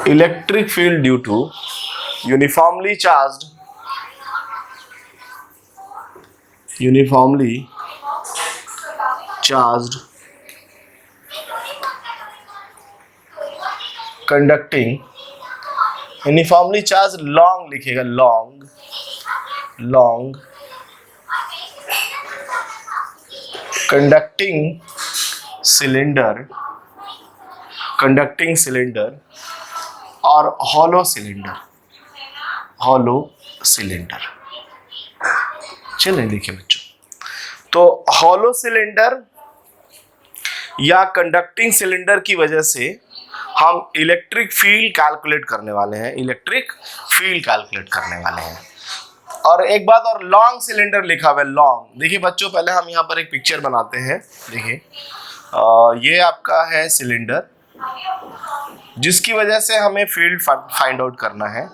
electric field due to uniformly charged conducting uniformly charged long लिखेगा long conducting cylinder और hollow cylinder चलिए देखिए बच्चों, तो hollow cylinder या कंडक्टिंग सिलेंडर की वजह से हम इलेक्ट्रिक फील्ड कैलकुलेट करने वाले हैं। और एक बात और, लॉन्ग सिलेंडर लिखा हुआ है लॉन्ग। देखिए बच्चों, पहले हम यहाँ पर एक पिक्चर बनाते हैं। देखिए ये आपका है सिलेंडर, जिसकी वजह से हमें फील्ड फाइंड आउट करना है।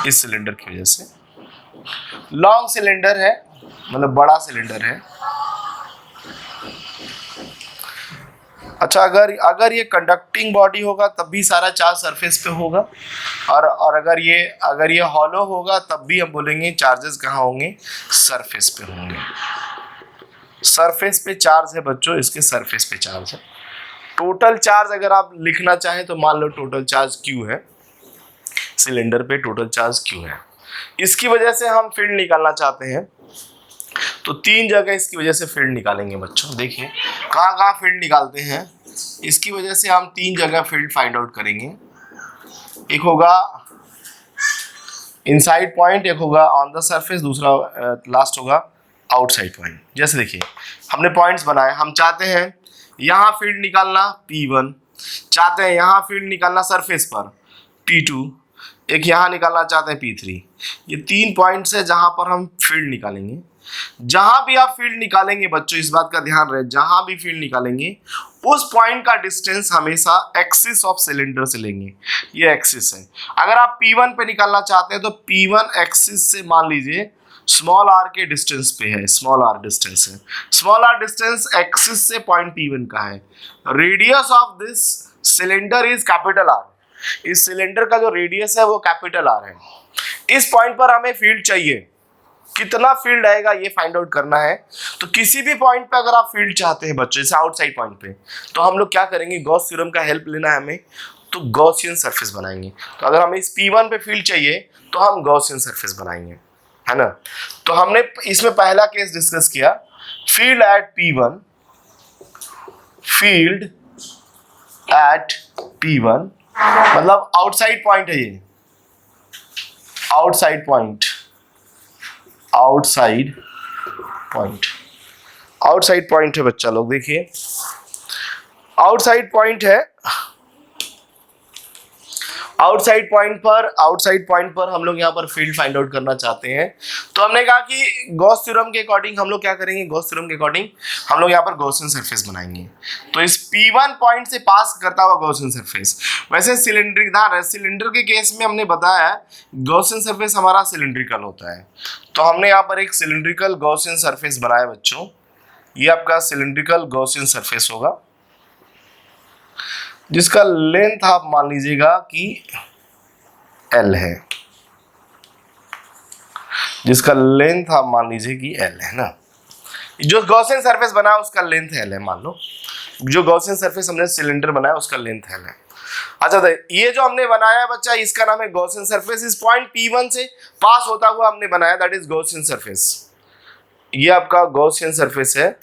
इस सिलेंडर की वजह से लॉन्ग सिलेंडर है, मतलब बड़ा सिलेंडर है। अच्छा, अगर ये कंडक्टिंग बॉडी होगा तब भी सारा चार्ज सरफेस पे होगा, और अगर ये हॉलो होगा तब भी हम बोलेंगे चार्जेस कहाँ होंगे, सरफेस पे होंगे। सरफेस पे चार्ज है बच्चों, इसके सरफेस पे चार्ज है। टोटल चार्ज अगर आप लिखना चाहें तो मान लो टोटल चार्ज क्यू है, सिलेंडर पे टोटल चार्ज क्यू है। इसकी वजह से हम फील्ड निकालना चाहते हैं, तो 3 जगह इसकी वजह से फील्ड निकालेंगे बच्चों। देखिए कहाँ फील्ड निकालते हैं, इसकी वजह से हम 3 जगह फील्ड फाइंड आउट करेंगे। एक होगा इनसाइड पॉइंट, एक होगा ऑन द सरफेस, दूसरा लास्ट होगा आउटसाइड पॉइंट। जैसे देखिए हमने पॉइंट्स बनाए, हम चाहते हैं यहाँ फील्ड निकालना P1, चाहते हैं यहाँ फील्ड निकालना सरफेस पर P2, एक यहाँ निकालना चाहते हैं P3। ये 3 पॉइंट्स है जहाँ पर हम फील्ड निकालेंगे। जहां भी आप फील्ड निकालेंगे बच्चों, इस बात का ध्यान रहे, जहां भी फील्ड निकालेंगे उस पॉइंट का डिस्टेंस हमेशा एक्सिस ऑफ सिलेंडर से लेंगे। ये एक्सिस है। अगर आप P1 पे निकालना चाहते हैं तो P1 एक्सिस से मान लीजिए स्मॉल r के डिस्टेंस पे है, स्मॉल r डिस्टेंस है। स्मॉल r डिस्टेंस एक्सिस से पॉइंट P1 का है। Radius of this cylinder is capital R। इस सिलेंडर का जो रेडियस है वो कैपिटल R है। इस पॉइंट पर हमें फील्ड चाहिए, कितना फील्ड आएगा ये फाइंड आउट करना है। तो किसी भी पॉइंट पे अगर आप फील्ड चाहते हैं बच्चों, जैसे आउटसाइड पॉइंट पे, तो हम लोग क्या करेंगे, गॉस थ्योरम का हेल्प लेना है हमें, तो गॉसियन सरफेस बनाएंगे। तो अगर हमें इस P1 पे फील्ड चाहिए तो हम गॉसियन सरफेस बनाएंगे, है ना। तो हमने इसमें पहला केस डिस्कस किया, फील्ड एट P1 मतलब आउटसाइड पॉइंट है, ये आउटसाइड पॉइंट है बच्चा लोग। देखिए आउटसाइड पॉइंट है, आउटसाइड पॉइंट पर हम लोग यहाँ पर फील्ड फाइंड आउट करना चाहते हैं। तो हमने कहा कि गॉस थ्योरम के अकॉर्डिंग हम लोग क्या करेंगे, गॉस थ्योरम के अकॉर्डिंग हम लोग यहाँ पर गॉसियन सरफेस बनाएंगे। तो इस P1 पॉइंट से पास करता हुआ गॉसियन सरफेस, वैसे सिलेंडर के केस में हमने बताया गॉसियन सरफेस हमारा सिलेंड्रिकल होता है। तो हमने यहाँ पर एक सिलेंड्रिकल गॉसियन सरफेस बनाया बच्चों। ये आपका सिलेंड्रिकल गॉसियन सरफेस होगा, जिसका लेंथ आप मान लीजिएगा कि L है, जिसका लेंथ आप मान लीजिए कि L है ना। जो गॉसियन सरफेस बना है उसका लेंथ L है, मान लो जो गॉसियन सरफेस हमने सिलेंडर बनाया उसका लेंथ L है। अच्छा, तो ये जो हमने बनाया बच्चा, इसका नाम है गॉसियन सरफेस। इस पॉइंट P1 से पास होता हुआ हमने बनाया, दैट इज गॉसियन सरफेस। ये आपका गॉसियन सरफेस है,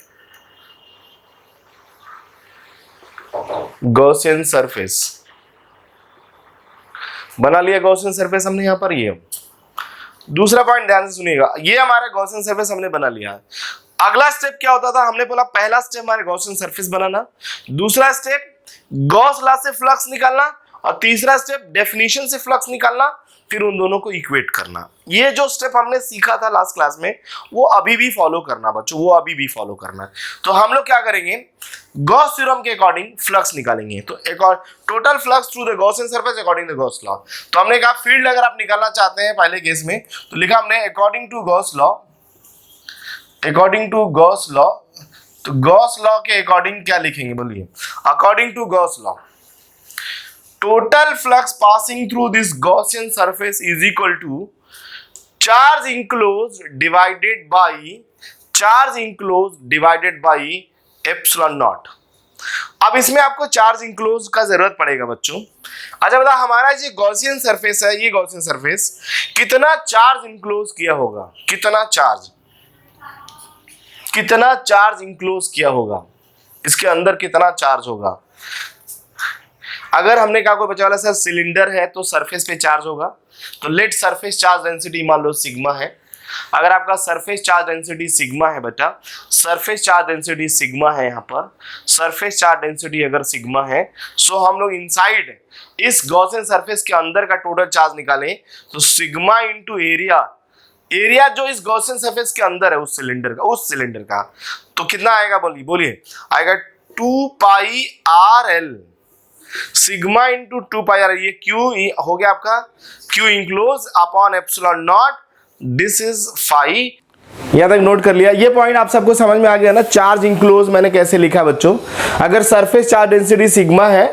गॉसियन सरफेस बना लिया। गॉसियन सरफेस हमने यहाँ पर, ये दूसरा पॉइंट ध्यान से सुनिएगा, ये हमारा गॉसियन सरफेस हमने बना लिया। अगला स्टेप क्या होता था, हमने बोला पहला स्टेप हमारे गॉसियन सरफेस बनाना, दूसरा स्टेप गॉस लॉ से फ्लक्स निकालना, और तीसरा स्टेप डेफिनेशन से फ्लक्स निकालना, फिर उन दोनों को इक्वेट करना। ये जो स्टेप हमने सीखा था लास्ट क्लास में वो अभी भी फॉलो करना बच्चों, वो अभी भी फॉलो करना। तो हम लोग क्या करेंगे, गॉस थ्योरम के अकॉर्डिंग फ्लक्स निकालेंगे। तो एक और total flux through the Gaussian surface according to Gauss law. तो हमने कहा फील्ड अगर आप निकालना चाहते हैं पहले केस में, तो लिखा हमने अकॉर्डिंग टू गॉस लॉ। तो गॉस लॉ के अकॉर्डिंग क्या लिखेंगे बोलिए, according to Gauss law total flux passing through this Gaussian surface is equal to charge enclose divided by epsilon naught. अब इसमें आपको चार्ज इनक्लोज का जरूरत पड़ेगा बच्चों। अच्छा बता, हमारा ये गॉसियन सरफेस है, ये गॉसियन सरफेस कितना चार्ज इनक्लोज किया होगा, कितना चार्ज इनक्लोज किया होगा, इसके अंदर कितना चार्ज होगा। अगर हमने कहा कोई बच्चा वाला सर सिलेंडर है तो सरफेस पे चार्ज होगा, तो लेट सरफेस चार्ज डेंसिटी मान लो सिग्मा है। अगर आपका सरफेस चार्ज डेंसिटी सिग्मा है बेटा, सरफेस चार्ज डेंसिटी सिग्मा है, यहाँ पर सरफेस चार्ज डेंसिटी अगर सिग्मा है, सो हम लोग इनसाइड इस गॉसियन सरफेस के अंदर का टोटल चार्ज निकालें तो सिग्मा इंटू एरिया जो इस गॉसियन सरफेस के अंदर है उस सिलेंडर का तो कितना आएगा, बोलिए आएगा 2 pi R L sigma into 2 pi R. ये क्यू हो गया आपका Q enclosed upon epsilon naught, this is phi. यहाँ तक नोट कर लिया, ये पॉइंट आप सबको समझ में आ गया ना। चार्ज इनक्लोज मैंने कैसे लिखा बच्चों, अगर सरफेस चार्ज डेंसिटी सिग्मा है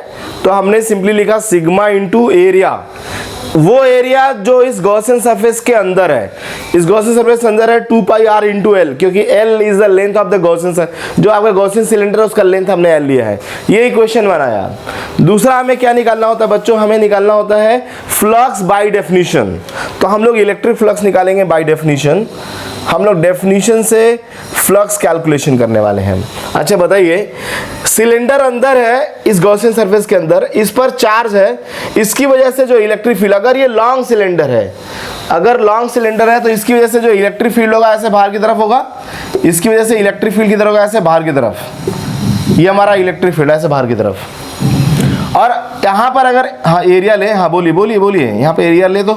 तो हमने सिंपली लिखा सिग्मा इंटू एरिया, वो एरिया जो इस गॉसियन सरफेस के अंदर है, इस गॉसियन सरफेस के अंदर है 2 पाई आर इंटू एल, क्योंकि L is the length of the Gaussian, जो आपका गॉसियन सिलेंडर है उसका लेंथ हमने एल लिया है। ये इक्वेशन बनाया। दूसरा हमें क्या निकालना होता है बच्चों, हमें निकालना होता है फ्लक्स बाय डेफिनेशन। तो हम लोग इलेक्ट्रिक फ्लक्स निकालेंगे बाय डेफिनेशन, हम लोग डेफिनेशन से फ्लक्स कैलकुलेशन करने वाले हैं। अच्छा बताइए, सिलेंडर अंदर है इस गॉसियन सरफेस के अंदर, इस पर चार्ज है, इसकी वजह से जो इलेक्ट्रिक फील्ड, अगर ये लॉन्ग सिलेंडर है, तो इसकी वजह से जो इलेक्ट्रिक फील्ड होगा ऐसे बाहर की तरफ होगा, इसकी वजह से इलेक्ट्रिक फील्ड किधर होगा, ऐसे बाहर की तरफ। ये हमारा इलेक्ट्रिक फील्ड ऐसे बाहर की तरफ। और यहाँ पर अगर एरिया ले, बोलिए यहाँ पे एरिया ले, तो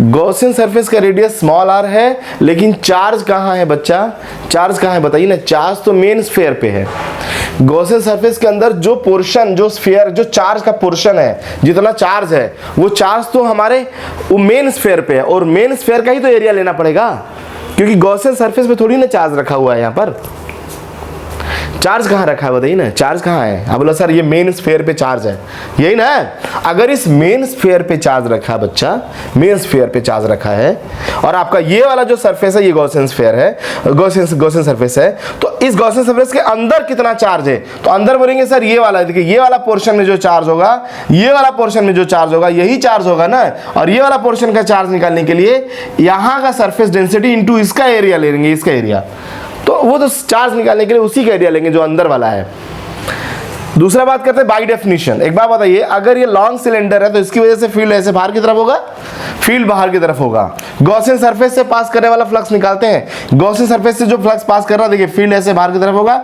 गॉसियन सरफेस का रेडियस स्मॉल आर है, लेकिन चार्ज कहाँ है बच्चा, चार्ज कहाँ है बताइए ना। चार्ज तो मेन स्फीयर पे है। गॉसियन सरफेस के अंदर जो पोर्शन, जो स्फीयर, जो चार्ज का पोर्शन है, जितना चार्ज है वो चार्ज तो हमारे वो मेन स्फीयर पे है, और मेन स्फीयर का ही तो एरिया लेना पड़ेगा, क्योंकि गॉसियन सरफेस पे थोड़ी ना चार्ज रखा हुआ है। यहाँ पर चार्ज कहाँ रखा है बताइए ना, चार्ज कहाँ है। आप बोला सर ये मेन स्फीयर पे चार्ज है, यही ना। अगर इस मेन स्फीयर पे चार्ज रखा है बच्चा, मेन स्फीयर पे चार्ज रखा है, और आपका ये वाला जो सरफेस है ये गॉसियन स्फीयर है, गॉसियन सरफेस है, तो इस गॉसियन सरफेस के अंदर कितना चार्ज है, तो अंदर बोलेंगे सर ये वाला, देखिए ये वाला पोर्शन में जो चार्ज होगा, ये वाला पोर्शन में जो चार्ज होगा यही चार्ज होगा ना। और ये वाला पोर्शन का चार्ज निकालने के लिए यहाँ का सरफेस डेंसिटी इंटू इसका एरिया ले लेंगे, इसका एरिया, तो वो तो चार्ज निकालने के लिए उसी का एरिया लेंगे जो अंदर वाला है। दूसरा बात करते हैं बाय डेफिनेशन। एक बात बताइए, अगर ये लॉन्ग सिलेंडर है तो इसकी वजह से फील्ड ऐसे बाहर की तरफ होगा, फील्ड बाहर की तरफ होगा। गॉसियन सरफेस से पास करने वाला फ्लक्स निकालते हैं, गॉसियन सरफेस से जो फ्लक्स पास कर रहा है, देखिए फील्ड ऐसे बाहर की तरफ होगा।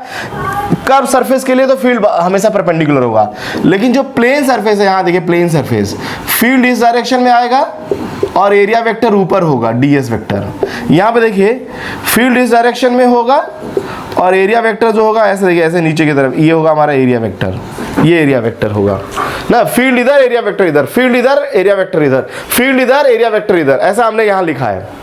कर्व सरफेस के लिए तो फील्ड हमेशा परपेंडिकुलर होगा, लेकिन जो प्लेन सरफेस है, यहाँ देखिए प्लेन सरफेस, फील्ड इस डायरेक्शन में आएगा और एरिया वेक्टर ऊपर होगा, ds वेक्टर। यहाँ पे देखिए फील्ड इस डायरेक्शन में होगा और एरिया वेक्टर जो होगा ऐसे, देखिए ऐसे नीचे की तरफ, ये होगा हमारा एरिया वेक्टर, ये एरिया वेक्टर होगा ना। फील्ड इधर, एरिया वेक्टर इधर, फील्ड इधर, एरिया वेक्टर इधर, फील्ड इधर, एरिया वेक्टर इधर, ऐसा हमने यहाँ लिखा है।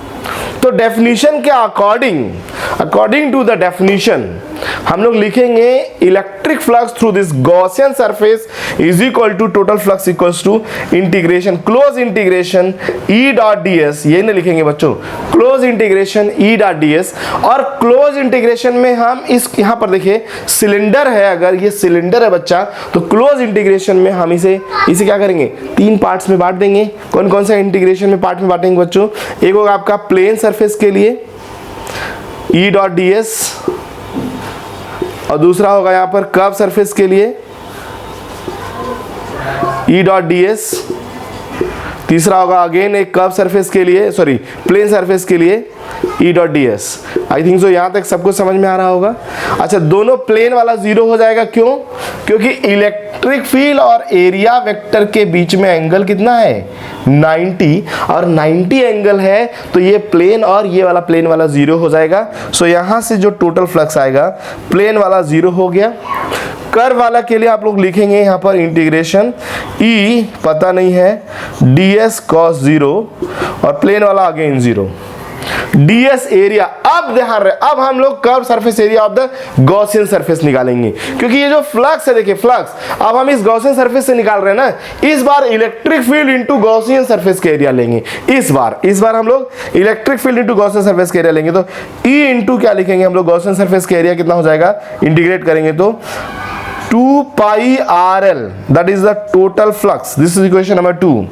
तो डेफिनेशन के अकॉर्डिंग टू द डेफिनेशन हम लोग लिखेंगे electric flux through this Gaussian surface is equal to total flux equals to integration, close integration E dot D S. ये नहीं लिखेंगे बच्चों, close integration E dot D S. और close integration में हम इस यहाँ पर देखिए सिलेंडर है, अगर ये सिलेंडर है बच्चा, तो क्लोज इंटीग्रेशन में हम इसे क्या करेंगे, 3 पार्ट्स में बांट देंगे। कौन कौन सा इंटीग्रेशन में पार्ट में बांटेंगे बच्चों, एक होगा आपका प्लेन सरफेस के लिए ई डॉट डी एस, और दूसरा होगा यहाँ पर कर्व सरफेस के लिए ई डॉट डी एस, तीसरा होगा अगेन एक कर्व सरफेस के लिए, सॉरी प्लेन सरफेस के लिए ई dot D S. I think so यहाँ तक सबको समझ में आ रहा होगा। अच्छा, दोनों प्लेन वाला 0 हो जाएगा, क्यों, क्योंकि इलेक्ट्रिक फील्ड और एरिया वेक्टर के बीच में एंगल कितना है, 90, और 90 एंगल है, तो ये प्लेन और ये वाला प्लेन वाला 0 हो जाएगा। सो यहाँ से जो टोटल फ्लक्स आएगा, प्लेन वाला 0 हो गया। कर्व वाला के लिए आप लोग लिखेंगे यहाँ पर इंटीग्रेशन ई पता नहीं है ds cos 0, और प्लेन वाला अगेन 0। ds area. अब ध्यान रहे, अब हम लोग curve surface area of the Gaussian surface निकालेंगे, क्योंकि ये जो फ्लक्स है, देखिए फ्लक्स, अब हम इस गॉसियन सरफेस से निकाल रहे हैं ना, इस बार electric field into Gaussian surface का एरिया लेंगे। इस बार हम लोग electric field into Gaussian surface का एरिया लेंगे, तो E इनटू क्या लिखेंगे हम लोग, गॉसियन सरफेस का एरिया कितना हो जाएगा, इंटीग्रेट करेंगे तो 2 pi RL, that is the total flux. This is equation number 2।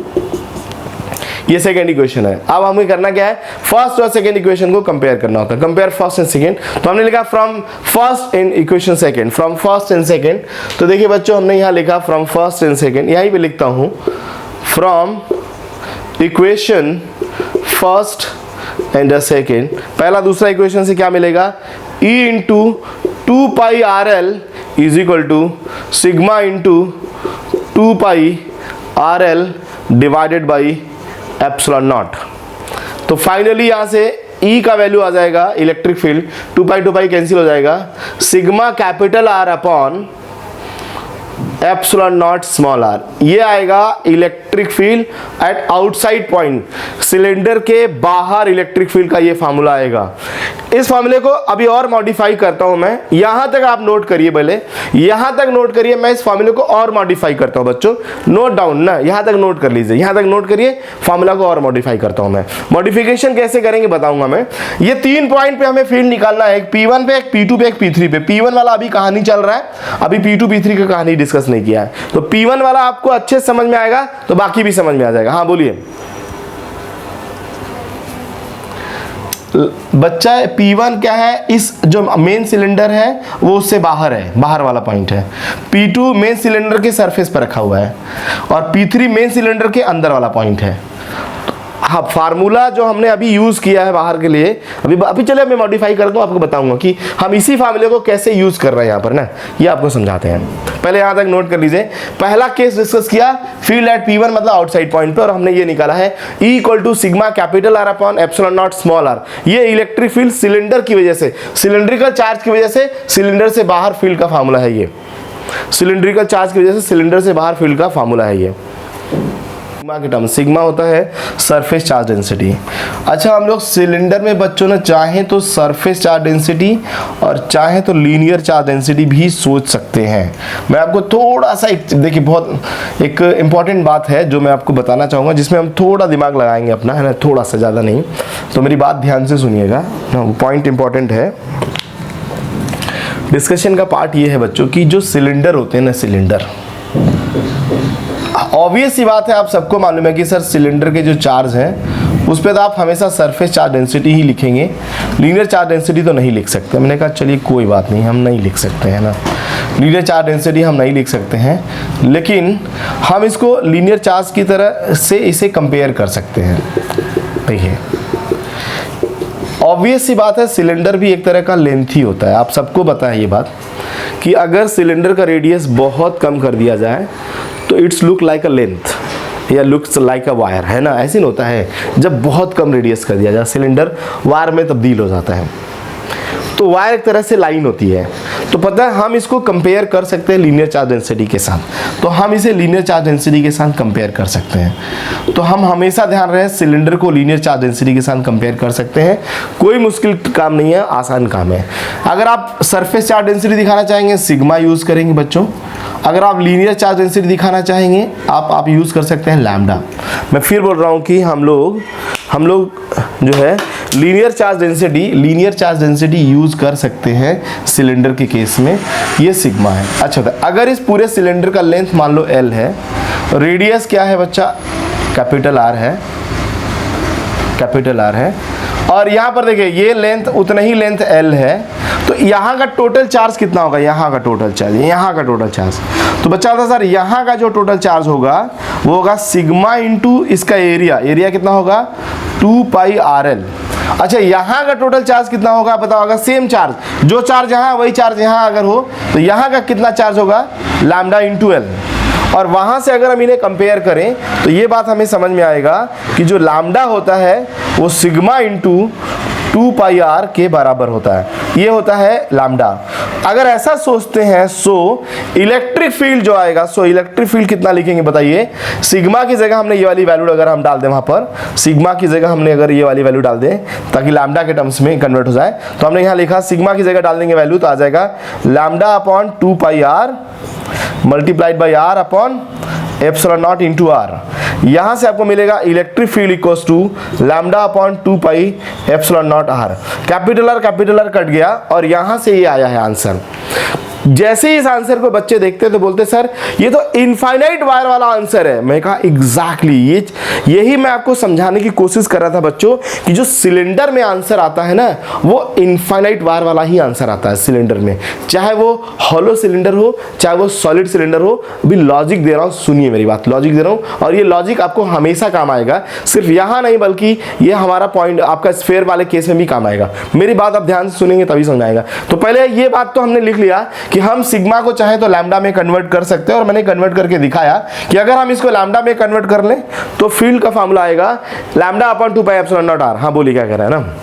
ये सेकेंड इक्वेशन है। अब हमें करना क्या है, फर्स्ट और सेकेंड इक्वेशन को कंपेयर करना होता है। कंपेयर फर्स्ट एंड सेकेंड, तो हमने लिखा from first and equation second, from first and second. तो देखिए बच्चों, हमने यहाँ लिखा फ्रॉम फर्स्ट एंड सेकेंड, यहीं पे लिखता हूँ from equation first and second. पहला दूसरा इक्वेशन से क्या मिलेगा, E into 2 pi RL is equal to sigma into 2 pi RL divided by epsilon naught. तो फाइनली यहाँ से E का वैल्यू आ जाएगा, इलेक्ट्रिक फील्ड 2 pi कैंसिल हो जाएगा, sigma capital R upon epsilon naught small r, ये आएगा electric field at outside point, cylinder के बाहर इलेक्ट्रिक फील्ड का ये फार्मूला आएगा। इस फार्मूले को अभी और मॉडिफाई करता हूं मैं, यहां तक आप नोट करिए, पहले यहां तक नोट करिए, मैं इस फार्मूले को और मॉडिफाई करता हूं बच्चों, नोट डाउन ना, यहां तक नोट कर लीजिए, यहां तक नोट करिए, फार्मूला को और मॉडिफाई करता हूं मैं। मॉडिफिकेशन कैसे करेंगे बताऊंगा मैं। ये 3 पॉइंट पे हमें फील्ड निकालना है, एक P1 पे, एक P2 पे, एक P3 पे। P1 वाला अभी कहानी चल रहा है, अभी P2 P3 की कहानी डिस्कस नहीं किया है, तो P1 वाला आपको अच्छे से समझ में आएगा तो बाकी भी समझ में आ जाएगा। हाँ बोलिए बच्चा, P1 क्या है, इस जो मेन सिलेंडर है वो उससे बाहर है, बाहर वाला पॉइंट है। P2 मेन सिलेंडर के सरफेस पर रखा हुआ है, और P3 मेन सिलेंडर के अंदर वाला पॉइंट है। हाँ, फार्मूला जो हमने अभी यूज किया है बाहर के लिए, अभी चले मैं मॉडिफाई कर दूं, आपको बताऊंगा कि हम इसी फार्मूले को कैसे यूज कर रहे हैं यहाँ पर ना, ये आपको समझाते हैं। पहले यहाँ तक नोट कर लीजिए, पहला केस डिस्कस किया, फील्ड एट P1 मतलब आउटसाइड पॉइंट पे, और हमने ये निकाला है E equal to sigma capital R upon epsilon naught small r। ये इलेक्ट्रिक फील्ड सिलेंडर की वजह से, सिलेंड्रिकल चार्ज की वजह से सिलेंडर से बाहर फील्ड का फार्मूला है ये, सिलेंड्रिकल चार्ज की वजह से सिलेंडर से बाहर फील्ड का फार्मूला है ये। सिग्मा के टर्म, सिग्मा होता है सरफेस चार्ज डेंसिटी। अच्छा, हम लोग सिलेंडर में बच्चों ने चाहे तो सरफेस चार्ज डेंसिटी और चाहे तो लीनियर चार्ज डेंसिटी भी सोच सकते हैं। मैं आपको थोड़ा सा देखिए, बहुत एक इम्पॉर्टेंट बात है जो मैं आपको बताना चाहूँगा, जिसमें हम थोड़ा दिमाग लगाएंगे अपना, है ना, थोड़ा सा, ज़्यादा नहीं। तो मेरी बात ध्यान से सुनिएगा, पॉइंट इंपॉर्टेंट है। डिस्कशन का पार्ट ये है बच्चों कि जो सिलेंडर होते हैं ना, सिलेंडर, ऑब्वियस सी बात है, आप सबको मालूम है कि सर सिलेंडर के जो चार्ज हैं उस पर तो आप हमेशा सरफेस चार्ज डेंसिटी ही लिखेंगे, लीनियर चार्ज डेंसिटी तो नहीं लिख सकते। मैंने कहा चलिए कोई बात नहीं, हम नहीं लिख सकते हैं ना, लीनियर चार्ज डेंसिटी हम नहीं लिख सकते हैं, लेकिन हम इसको लीनियर चार्ज की तरह से इसे कंपेयर कर सकते हैं। देखिए ऑब्वियस सी बात है, सिलेंडर भी एक तरह का लेंथी होता है, आप सबको पता है ये बात कि अगर सिलेंडर का रेडियस बहुत कम कर दिया जाए तो it's look like a length या लुक्स लाइक अ वायर, है ना, ऐसे नहीं होता है। जब बहुत कम रेडियस कर दिया जाए सिलेंडर वायर में तब्दील हो जाता है, तो वायर एक तरह से लाइन होती है। तो पता है हम इसको कंपेयर कर सकते हैं लीनियर चार्ज डेंसिटी के साथ, तो हम इसे लीनियर चार्ज डेंसिटी के साथ कंपेयर कर सकते हैं। तो हम हमेशा ध्यान रहे, सिलेंडर को लीनियर चार्ज डेंसिटी के साथ कंपेयर कर सकते हैं, कोई मुश्किल काम नहीं है, आसान काम है। अगर आप सरफेस चार्ज डेंसिटी दिखाना चाहेंगे सिग्मा यूज़ करेंगे बच्चों, अगर आप लीनियर चार्ज डेंसिटी दिखाना चाहेंगे आप यूज़ कर सकते हैं लैम्डा। मैं फिर बोल रहा हूँ कि हम लोग जो है लीनियर चार्ज डेंसिटी यूज़ कर सकते हैं सिलेंडर के केस में, ये सिग्मा है। अच्छा होता है अगर इस पूरे सिलेंडर का लेंथ मान लो L है, रेडियस क्या है बच्चा, कैपिटल R है, और यहाँ पर देखिए ये लेंथ उतना ही लेंथ L है, तो यहाँ का टोटल चार्ज कितना होगा, यहाँ का टोटल चार्ज, तो बच्चा था सर यहाँ का जो टोटल चार्ज होगा वो होगा सिग्मा इंटू इसका एरिया कितना होगा 2 pi RL। अच्छा, यहाँ का टोटल चार्ज कितना होगा बताओ, अगर सेम चार्ज, जो चार्ज यहाँ वही चार्ज यहाँ अगर हो तो यहाँ का कितना चार्ज होगा, लैम्डा इंटू L। और वहाँ से अगर हम इन्हें कंपेयर करें तो ये बात हमें समझ में आएगा कि जो लैम्डा होता है वो सिग्मा इंटू 2 पाई आर के बराबर होता है, ये होता है लैम्डा। अगर ऐसा सोचते हैं सो इलेक्ट्रिक फील्ड जो आएगा, सो इलेक्ट्रिक फील्ड कितना लिखेंगे बताइए। सिग्मा की जगह हमने ये वाली वैल्यू अगर हम डाल दें, वहां पर सिग्मा की जगह हमने अगर ये वाली वैल्यू डाल दें ताकि लैम्डा के टर्म्स में कन्वर्ट हो जाए, तो हमने यहाँ लिखा सिग्मा की जगह डाल देंगे वैल्यू, तो आ जाएगा lambda upon 2 pi R multiplied by R upon epsilon naught into R. यहां से आपको मिलेगा electric field equals to lambda upon 2 pi epsilon naught R. Capital R cut गया और यहां से ये आया है आंसर। जैसे ही इस आंसर को बच्चे देखते तो बोलते सर ये तो इनफाइनाइट वायर वाला आंसर है। मैं कहा एग्जैक्टली यही मैं आपको समझाने की कोशिश कर रहा था बच्चों कि जो सिलेंडर में आंसर आता है ना वो इनफाइनाइट वायर वाला ही आंसर आता है सिलेंडर में, चाहे वो हॉलो सिलेंडर हो चाहे वो सॉलिड सिलेंडर हो। अभी लॉजिक दे रहा हूँ, सुनिए मेरी बात, लॉजिक दे रहा हूँ और ये लॉजिक आपको हमेशा काम आएगा, सिर्फ यहाँ नहीं बल्कि ये हमारा पॉइंट आपका स्फेयर वाले केस में भी काम आएगा। मेरी बात आप ध्यान से सुनेंगे तभी समझ आएगा। तो पहले ये बात तो हमने लिख लिया कि हम सिग्मा को चाहे तो लैम्डा में कन्वर्ट कर सकते हैं और मैंने कन्वर्ट करके दिखाया कि अगर हम इसको लैम्डा में कन्वर्ट कर लें तो फील्ड का फार्मूला आएगा lambda upon 2 pi epsilon naught R. हाँ बोलिए क्या कह रहा है ना,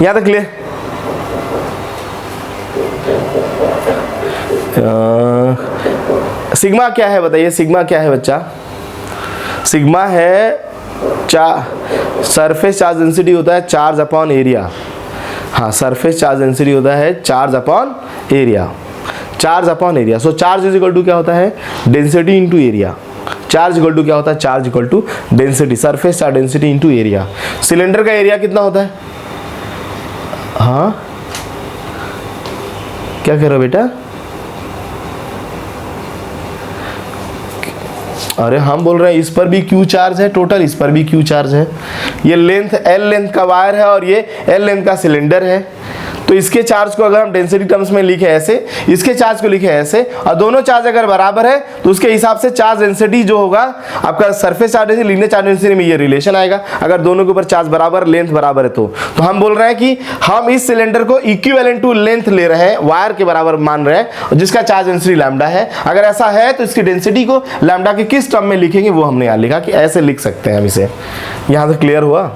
यहां तक क्लियर? सिग्मा क्या है बताइए, सिग्मा क्या है बच्चा? सिग्मा है सरफेस चार्ज डेंसिटी होता है चार्ज अपॉन एरिया। हाँ, सरफेस चार्ज डेंसिटी होता है charge upon area, charge upon area. So charge is equal to क्या होता है, density into area. Charge equal to क्या होता है, charge equal to density, surface charge density into area. Cylinder का एरिया कितना होता है? हाँ क्या कह रहे हो बेटा? अरे हम बोल रहे हैं इस पर भी क्यू चार्ज है टोटल, इस पर भी क्यू चार्ज है। ये लेंथ एल लेंथ का वायर है और ये एल लेंथ का सिलेंडर है। तो इसके चार्ज को अगर हम डेंसिटी टर्म्स में लिखे ऐसे, इसके चार्ज को लिखे ऐसे, और दोनों चार्ज अगर बराबर है तो उसके हिसाब से चार्ज डेंसिटी जो होगा आपका surface charge density linear charge density में ये रिलेशन आएगा। अगर दोनों के ऊपर चार्ज बराबर लेंथ बराबर है तो हम बोल रहे हैं कि हम इस सिलेंडर को इक्विवेलेंट टू लेंथ ले रहे हैं, वायर के बराबर मान रहे हैं जिसका चार्ज डेंसिटी लैम्डा है। अगर ऐसा है तो इसकी डेंसिटी को लैम्डा के किस टर्म में लिखेंगे वो हमने यहाँ लिखा कि ऐसे लिख सकते हैं हम इसे। यहाँ तो क्लियर हुआ?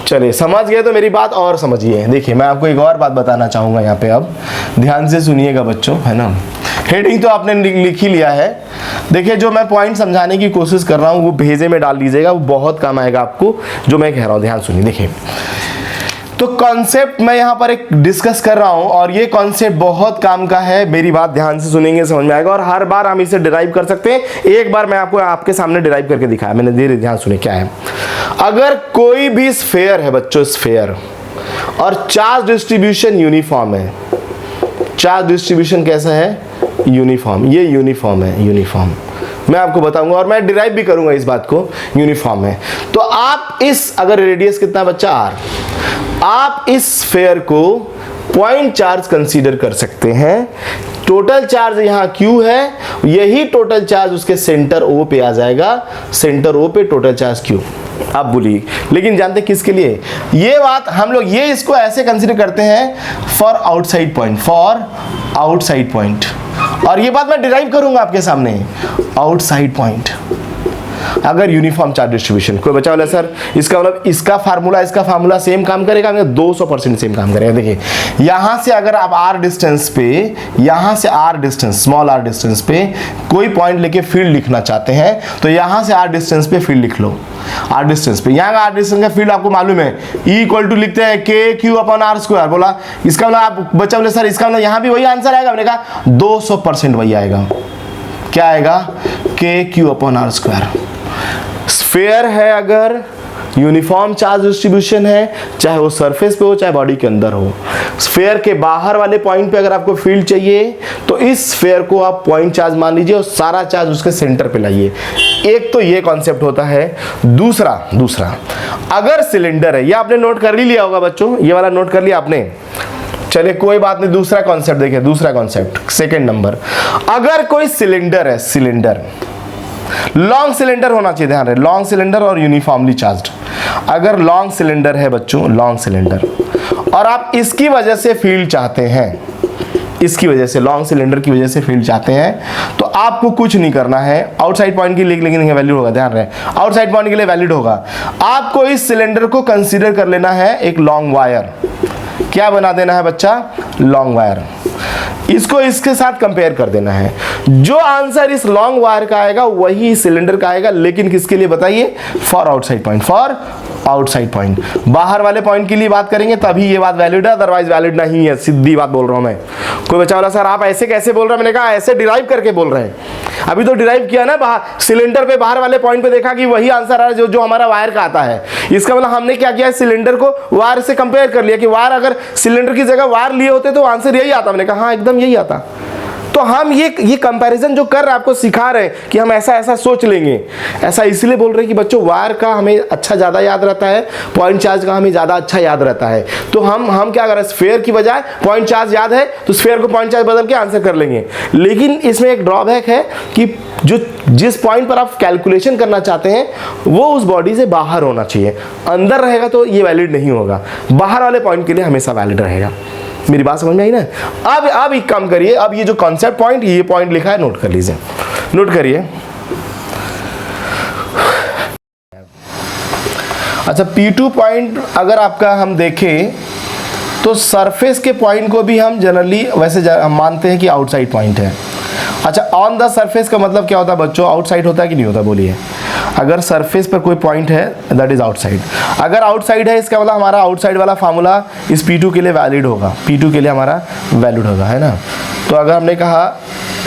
चलिए समझ गए तो मेरी बात और समझिए। देखिए मैं आपको एक और बात बताना चाहूँगा यहाँ पे, अब ध्यान से सुनिएगा बच्चों, है ना। हेडिंग तो आपने लिख ही लिया है। देखिए जो मैं पॉइंट समझाने की कोशिश कर रहा हूँ वो भेजे में डाल दीजिएगा, वो बहुत काम आएगा आपको जो मैं कह रहा हूँ। ध्यान सुनिए। देखिए तो कॉन्सेप्ट मैं यहाँ पर एक डिस्कस कर रहा हूँ और ये कॉन्सेप्ट बहुत काम का है। मेरी बात ध्यान से सुनेंगे समझ में आएगा और हर बार हम इसे डिराइव कर सकते हैं। एक बार मैं आपको आपके सामने डिराइव करके दिखाया मैंने, धीरे ध्यान सुनिए क्या है। अगर कोई भी स्फेयर है बच्चों, स्फेयर, और चार्ज डिस्ट्रीब्यूशन यूनिफॉर्म है, चार्ज डिस्ट्रीब्यूशन कैसा है, यूनिफॉर्म, ये यूनिफॉर्म है, यूनिफॉर्म मैं आपको बताऊंगा और मैं डिराइव भी करूंगा इस बात को, यूनिफॉर्म है। तो आप इस, अगर रेडियस कितना बच्चा आर, आप इस स्फेयर को पॉइंट चार्ज कंसीडर कर सकते हैं। टोटल चार्ज यहाँ Q है, यही टोटल चार्ज उसके सेंटर O पे आ जाएगा, सेंटर O पे टोटल चार्ज Q। आप बोलिए लेकिन जानते किसके लिए ये बात, हम लोग ये इसको ऐसे कंसीडर करते हैं for outside point, for outside point. और ये बात मैं डिराइव करूंगा आपके सामने, आउटसाइड पॉइंट अगर यूनिफॉर्म चार्ज डिस्ट्रीब्यूशन। कोई बच्चा बोला सर इसका मतलब इसका फार्मूला सेम काम करेगा? 200% सेम काम करेगा। देखिए यहां से अगर आप r डिस्टेंस पे, यहां से r distance, small r distance पे कोई पॉइंट लेके फील्ड लिखना चाहते हैं तो यहां से r डिस्टेंस पे फील्ड लिख लो। r डिस्टेंस पे, यहां का r डिस्टेंस का फील्ड आपको मालूम है, E इक्वल टू लिखते हैं KQ/r²। बोला इसका मतलब आप बच्चा बोले सर इसका मतलब यहां भी वही आंसर आएगा? मैंने कहा 200% वही आएगा। क्या आएगा? KQ/r²। स्फेयर है, अगर यूनिफॉर्म चार्ज डिस्ट्रीब्यूशन है, चाहे वो सरफेस पे हो चाहे बॉडी के अंदर हो, स्फेयर के बाहर वाले पॉइंट पे अगर आपको फील्ड चाहिए तो इस स्फेयर को आप पॉइंट चार्ज मान लीजिए और सारा चार्ज उसके सेंटर पे लाइए। एक तो ये कॉन्सेप्ट होता है। दूसरा अगर सिलेंडर है, ये आपने नोट कर ही लिया होगा बच्चों, ये वाला नोट कर लिया आपने, चलिए कोई बात नहीं। दूसरा कॉन्सेप्ट देखिए, दूसरा कॉन्सेप्ट सेकंड नंबर, अगर कोई सिलेंडर है, सिलेंडर लॉन्ग सिलेंडर होना चाहिए, ध्यान रहे, लॉन्ग सिलेंडर और यूनिफॉर्मली चार्ज्ड। अगर लॉन्ग सिलेंडर है बच्चों, लॉन्ग सिलेंडर, और आप इसकी वजह से फील्ड चाहते हैं, इसकी वजह से, लॉन्ग सिलेंडर की वजह से फील्ड चाहते हैं, तो आपको कुछ नहीं करना है। आउटसाइड पॉइंट के लिए लेकिन वैलिड होगा, ध्यान रहे, आउटसाइड पॉइंट के लिए वैलिड होगा। आपको इस सिलेंडर को कंसीडर कर लेना है एक लॉन्ग वायर। क्या बना देना है बच्चा? Long wire. इसको इसके साथ कंपेयर कर देना है। जो आंसर इस लॉन्ग वायर का आएगा वही सिलेंडर का आएगा, लेकिन किसके लिए बताइए? For outside point, for outside point. बाहर वाले पॉइंट के लिए बात करेंगे तभी ये बात वैलिड है, अदरवाइज वैलिड नहीं है। सीधी बात बोल रहा हूं मैं। कोई बच्चा बोला सर आप ऐसे कैसे बोल रहे हैं? मैंने कहा ऐसे डिराइव करके बोल रहे हैं। अभी तो डिराइव किया ना, बाहर सिलेंडर पे बाहर वाले पॉइंट पे देखा कि वही आंसर आ रहा है जो हमारा वायर का आता है। इसका मतलब हमने क्या किया, सिलेंडर को वायर से कंपेयर कर लिया कि वायर अगर सिलेंडर की जगह वायर लिए होते तो आंसर यही आता। मैंने कहा हाँ एकदम यही आता। तो हम ये कंपैरिजन जो कर रहे हैं, आपको सिखा रहे हैं कि हम ऐसा ऐसा सोच लेंगे। ऐसा इसलिए बोल रहे हैं कि बच्चों वायर का हमें अच्छा ज़्यादा याद रहता है, पॉइंट चार्ज का हमें ज़्यादा अच्छा याद रहता है। तो हम क्या कर रहे हैं, स्फेयर की बजाय पॉइंट चार्ज याद है तो स्फेयर को पॉइंट चार्ज बदल के आंसर कर लेंगे। लेकिन इसमें एक ड्रॉबैक है कि जिस पॉइंट पर आप कैलकुलेशन करना चाहते हैं वो उस बॉडी से बाहर होना चाहिए। अंदर रहेगा तो ये वैलिड नहीं होगा, बाहर वाले पॉइंट के लिए हमेशा वैलिड रहेगा। मेरी बात समझ में आई ना? अब एक काम करिए, अब ये जो कॉन्सेप्ट पॉइंट, ये पॉइंट लिखा है, नोट कर लीजिए, नोट करिए। अच्छा, P2 पॉइंट अगर आपका हम देखें तो सरफेस के पॉइंट को भी हम जनरली वैसे हम मानते हैं कि आउटसाइड पॉइंट है। अच्छा, ऑन द सरफेस का मतलब क्या होता है बच्चों? आउटसाइड होता है कि नहीं होता? बोलिए। अगर सरफेस पर कोई पॉइंट है दैट इज आउटसाइड। अगर आउटसाइड है इसका मतलब हमारा आउटसाइड वाला फार्मूला इस P2 के लिए वैलिड होगा, P2 के लिए हमारा वैलिड होगा, है ना? तो अगर हमने कहा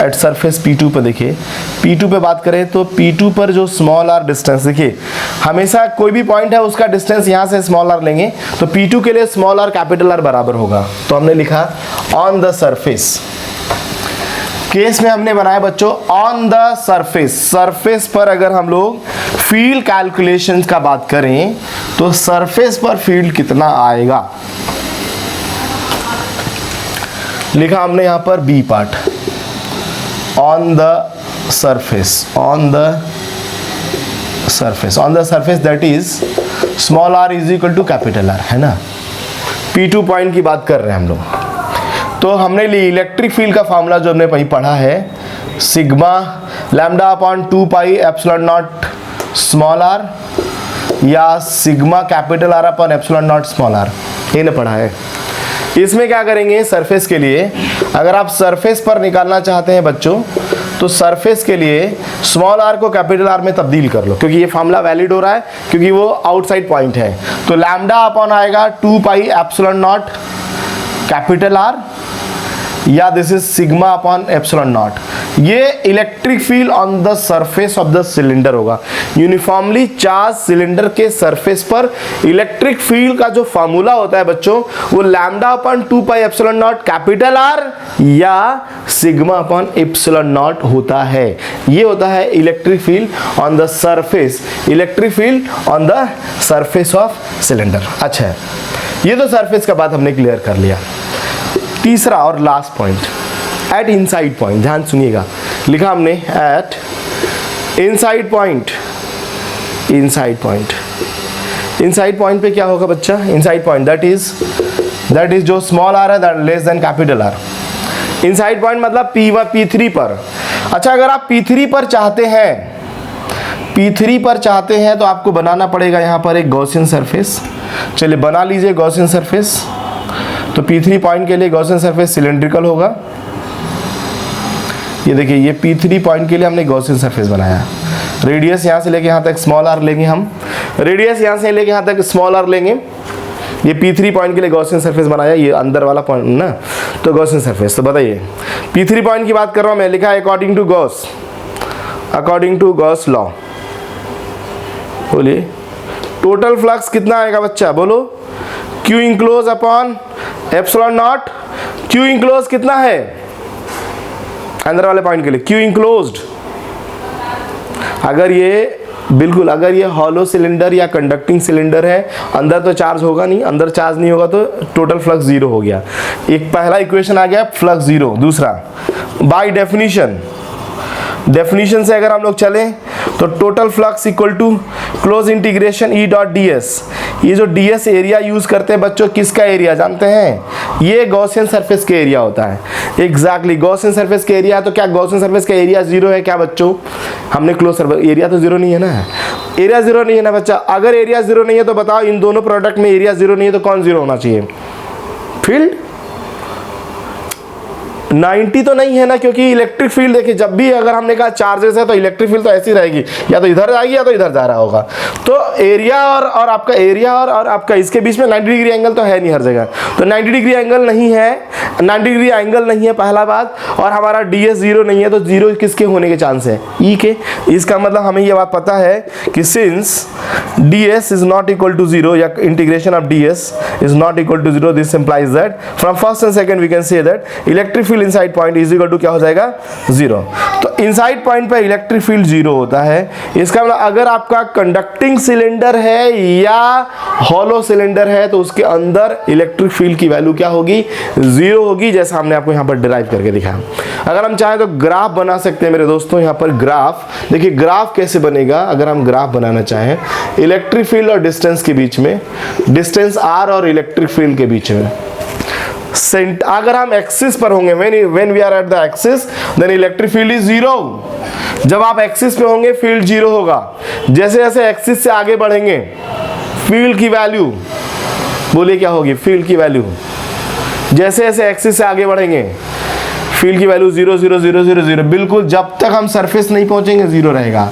एट सरफेस P2 पर, देखिए P2 पे बात करें तो P2 पर जो स्मॉल आर डिस्टेंस, देखिए हमेशा कोई भी पॉइंट है उसका डिस्टेंस यहाँ से स्मॉल आर लेंगे तो P2 के लिए स्मॉल आर कैपिटल आर बराबर होगा। तो हमने लिखा ऑन द सरफेस। केस में हमने बनाया बच्चों ऑन द सरफेस। सरफेस पर अगर हम लोग फील्ड कैलकुलेशंस का बात करें तो सरफेस पर फील्ड कितना आएगा, लिखा हमने यहां पर B part, on the surface, on the surface, on the surface that is small R is equal to capital R, है ना? P2 पॉइंट की बात कर रहे हैं हम लोग। तो हमने इलेक्ट्रिक फील्ड का फार्मूला जो हमने वही पढ़ा है, sigma lambda upon 2 pi epsilon naught small R या sigma capital R upon epsilon naught small R, ये ने पढ़ा है। इसमें क्या करेंगे, सरफेस के लिए अगर आप सरफेस पर निकालना चाहते हैं बच्चों तो सरफेस के लिए स्मॉल आर को कैपिटल आर में तब्दील कर लो, क्योंकि ये फार्मूला वैलिड हो रहा है क्योंकि वो आउटसाइड पॉइंट है। तो लैम्डा अपॉन आएगा 2 pi epsilon naught capital R या this is sigma upon epsilon naught. ये electric field on the surface of the cylinder होगा। यूनिफॉर्मली चार्ज सिलेंडर के सरफेस पर इलेक्ट्रिक फील्ड का जो फार्मूला होता है बच्चों वो lambda upon 2 pi epsilon naught capital R या सिग्मा अपॉन एप्सिलॉन नॉट होता है। ये होता है electric field on the surface, electric field on the surface of cylinder. अच्छा है, ये तो सरफेस का बात हमने क्लियर कर लिया। तीसरा और last point, at inside point, ध्यान सुनिएगा, लिखा हमने at inside point. Inside point, inside point पे क्या होगा बच्चा? इनसाइड पॉइंट दैट इज जो स्मॉल आर है that less than capital R. Inside point मतलब P3 पर। अच्छा, अगर आप P3 पर चाहते हैं, P3 पर चाहते हैं तो आपको बनाना पड़ेगा यहाँ पर एक गॉसियन सरफेस। चलिए बना लीजिए गॉसियन सरफेस। तो P3 पॉइंट के लिए गॉसियन सरफेस सिलेंड्रिकल होगा। ये देखिए, ये P3 पॉइंट के लिए हमने गॉसियन सरफेस बनाया। रेडियस यहाँ से लेके यहाँ तक स्मॉल आर लेंगे हम, रेडियस यहाँ से लेके यहाँ तक स्मॉल आर लेंगे। ये P3 पॉइंट के लिए गॉसियन सरफेस बनाया, ये अंदर वाला पॉइंट ना, तो गॉसियन सरफेस। तो बताइए P3 पॉइंट की बात कर रहा हूँ मैं, लिखा है अकॉर्डिंग टू गॉस लॉ। बोलिए टोटल फ्लक्स कितना आएगा बच्चा? बोलो Q enclose upon epsilon not. Q enclose कितना है अंदर वाले पॉइंट के लिए? Q enclosed. अगर ये बिल्कुल, अगर ये हॉलो सिलेंडर या कंडक्टिंग सिलेंडर है, अंदर तो चार्ज होगा नहीं, अंदर चार्ज नहीं होगा तो टोटल फ्लक्स जीरो हो गया। एक पहला इक्वेशन आ गया फ्लक्स जीरो। दूसरा, बाय डेफिनेशन से अगर हम लोग चलें तो total flux equal to close integration E dot ds। ये जो ds एरिया यूज करते हैं बच्चों, किसका एरिया जानते हैं? ये गॉसियन सरफेस के एरिया होता है। एग्जैक्टली गॉसियन सरफेस के एरिया। तो क्या गॉसियन सरफेस का एरिया 0 है क्या बच्चों? हमने क्लोज सरफेस, एरिया तो 0 नहीं है ना, एरिया 0 नहीं है ना बच्चा। अगर एरिया 0 नहीं है तो बताओ इन दोनों प्रोडक्ट में एरिया 0 नहीं है तो कौन 0 होना चाहिए? फील्ड 90 तो नहीं है ना, क्योंकि इलेक्ट्रिक फील्ड देखिए जब भी अगर हमने कहा चार्जेस है तो इलेक्ट्रिक फील्ड तो ऐसी रहेगी, या तो इधर जाएगी या तो इधर जा रहा होगा। तो एरिया और आपका एरिया और आपका इसके बीच में 90 डिग्री एंगल तो है नहीं हर जगह, तो 90 डिग्री एंगल नहीं है, 90 डिग्री एंगल नहीं है पहला बात। और हमारा ds 0 नहीं है तो 0 किसके होने के चांस है? E के। इसका मतलब हमें ये बात पता है कि since ds is not equal to 0 या integration of ds is not equal to 0, this implies that from first and second we can say that electric field inside point is equal to क्या हो जाएगा? 0। तो inside point पे electric field 0 होता है। इसका मतलब अगर आपका कंडक्टिंग सिलेंडर है या हॉलो सिलेंडर है तो उसके अंदर इलेक्ट्रिक फील्ड की वैल्यू क्या होगी? 0 होगी, जैसा हमने आपको यहाँ पर डिराइव करके दिखाया। अगर हम चाहें तो ग्राफ बना सकते हैं मेरे दोस्तों। यहाँ पर ग्राफ देखिए, ग्राफ कैसे बनेगा? अगर हम ग्राफ बनाना चाहें इलेक्ट्रिक फील्ड और डिस्टेंस के बीच में, डिस्टेंस r और इलेक्ट्रिक फील्ड के बीच में, अगर हम एक्सिस पर होंगे, when we are at the axis then electric field is 0। जब आप एक्सिस पे होंगे फील्ड 0 होगा। जैसे जैसे एक्सिस से आगे बढ़ेंगे फील्ड की वैल्यू, बोलिए क्या होगी? फील्ड की वैल्यू जैसे जैसे एक्सिस से आगे बढ़ेंगे फील्ड की वैल्यू 0 0 0 0 0, बिल्कुल जब तक हम सरफेस नहीं पहुंचेंगे 0 रहेगा।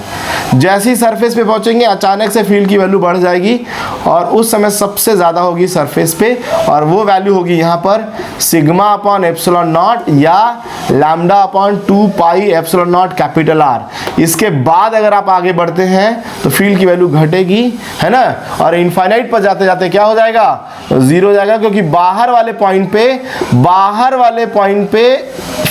जैसे ही सरफेस पे पहुंचेंगे अचानक से फील्ड की वैल्यू बढ़ जाएगी और उस समय सबसे ज़्यादा होगी सरफेस पे, और वो वैल्यू होगी यहाँ पर सिग्मा अपॉन एप्सिलॉन नॉट या lambda upon 2 pi epsilon naught capital R। इसके बाद अगर आप आगे बढ़ते हैं तो फील्ड की वैल्यू घटेगी, है ना, और इनफाइनाइट पर जाते जाते क्या हो जाएगा? 0 हो जाएगा, क्योंकि बाहर वाले पॉइंट पे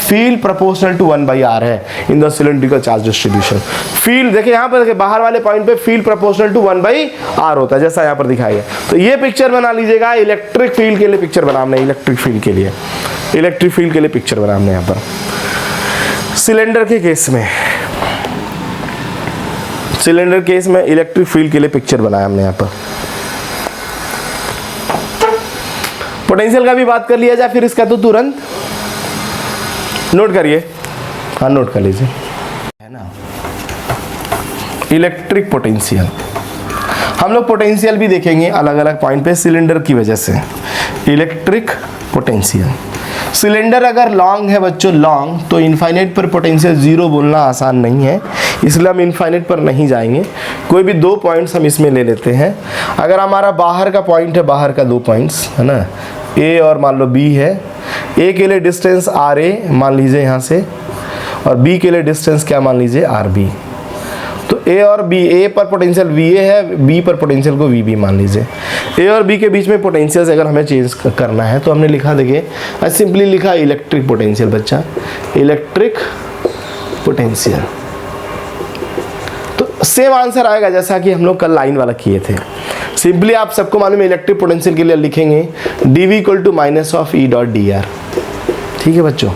फील्ड प्रोपोर्शनल टू 1/r है in the cylindrical charge distribution. Field देखिए यहाँ पर, देखिए बाहर वाले पॉइंट पे फील्ड प्रोपोर्शनल टू 1/r होता है, जैसा यहाँ पर दिखाई है। तो ये पिक्चर बना लीजिएगा, इलेक्ट्रिक फील्ड के लिए पिक्चर बना हमने, इलेक्ट्रिक फील्ड के लिए पिक्चर बना हमने यहाँ पर। सिलेंडर के केस में इलेक्ट्रिक फील्ड के लिए पिक्चर बनाया हमने यहाँ पर। पोटेंशियल का भी बात कर लिया जाए फिर इसका, तो तुरंत नोट करिए, हाँ नोट कर लीजिए, है ना। इलेक्ट्रिक पोटेंशियल, हम लोग पोटेंशियल भी देखेंगे अलग अलग पॉइंट पे सिलेंडर की वजह से। इलेक्ट्रिक पोटेंशियल, सिलेंडर अगर लॉन्ग है बच्चों, लॉन्ग, तो इनफाइनाइट पर पोटेंशियल 0 बोलना आसान नहीं है, इसलिए हम इनफाइनाइट पर नहीं जाएंगे। कोई भी 2 पॉइंट्स हम इसमें ले लेते हैं। अगर हमारा बाहर का पॉइंट है, बाहर का 2 पॉइंट्स है ना, A और मान लो B है। A के लिए डिस्टेंस RA मान लीजिए यहाँ से, और B के लिए डिस्टेंस क्या मान लीजिए? RB। तो A और B, A पर पोटेंशियल VA है, B पर पोटेंशियल को VB मान लीजिए। A और B के बीच में पोटेंशियल अगर हमें चेंज करना है तो हमने लिखा, देखिए सिंपली लिखा इलेक्ट्रिक पोटेंशियल बच्चा, इलेक्ट्रिक पोटेंशियल। तो सेम आंसर आएगा जैसा कि हम लोग कल लाइन वाला किए थे। सिंपली आप सबको मालूम है इलेक्ट्रिक पोटेंशियल के लिए लिखेंगे dV = -E.dr। ठीक है बच्चों,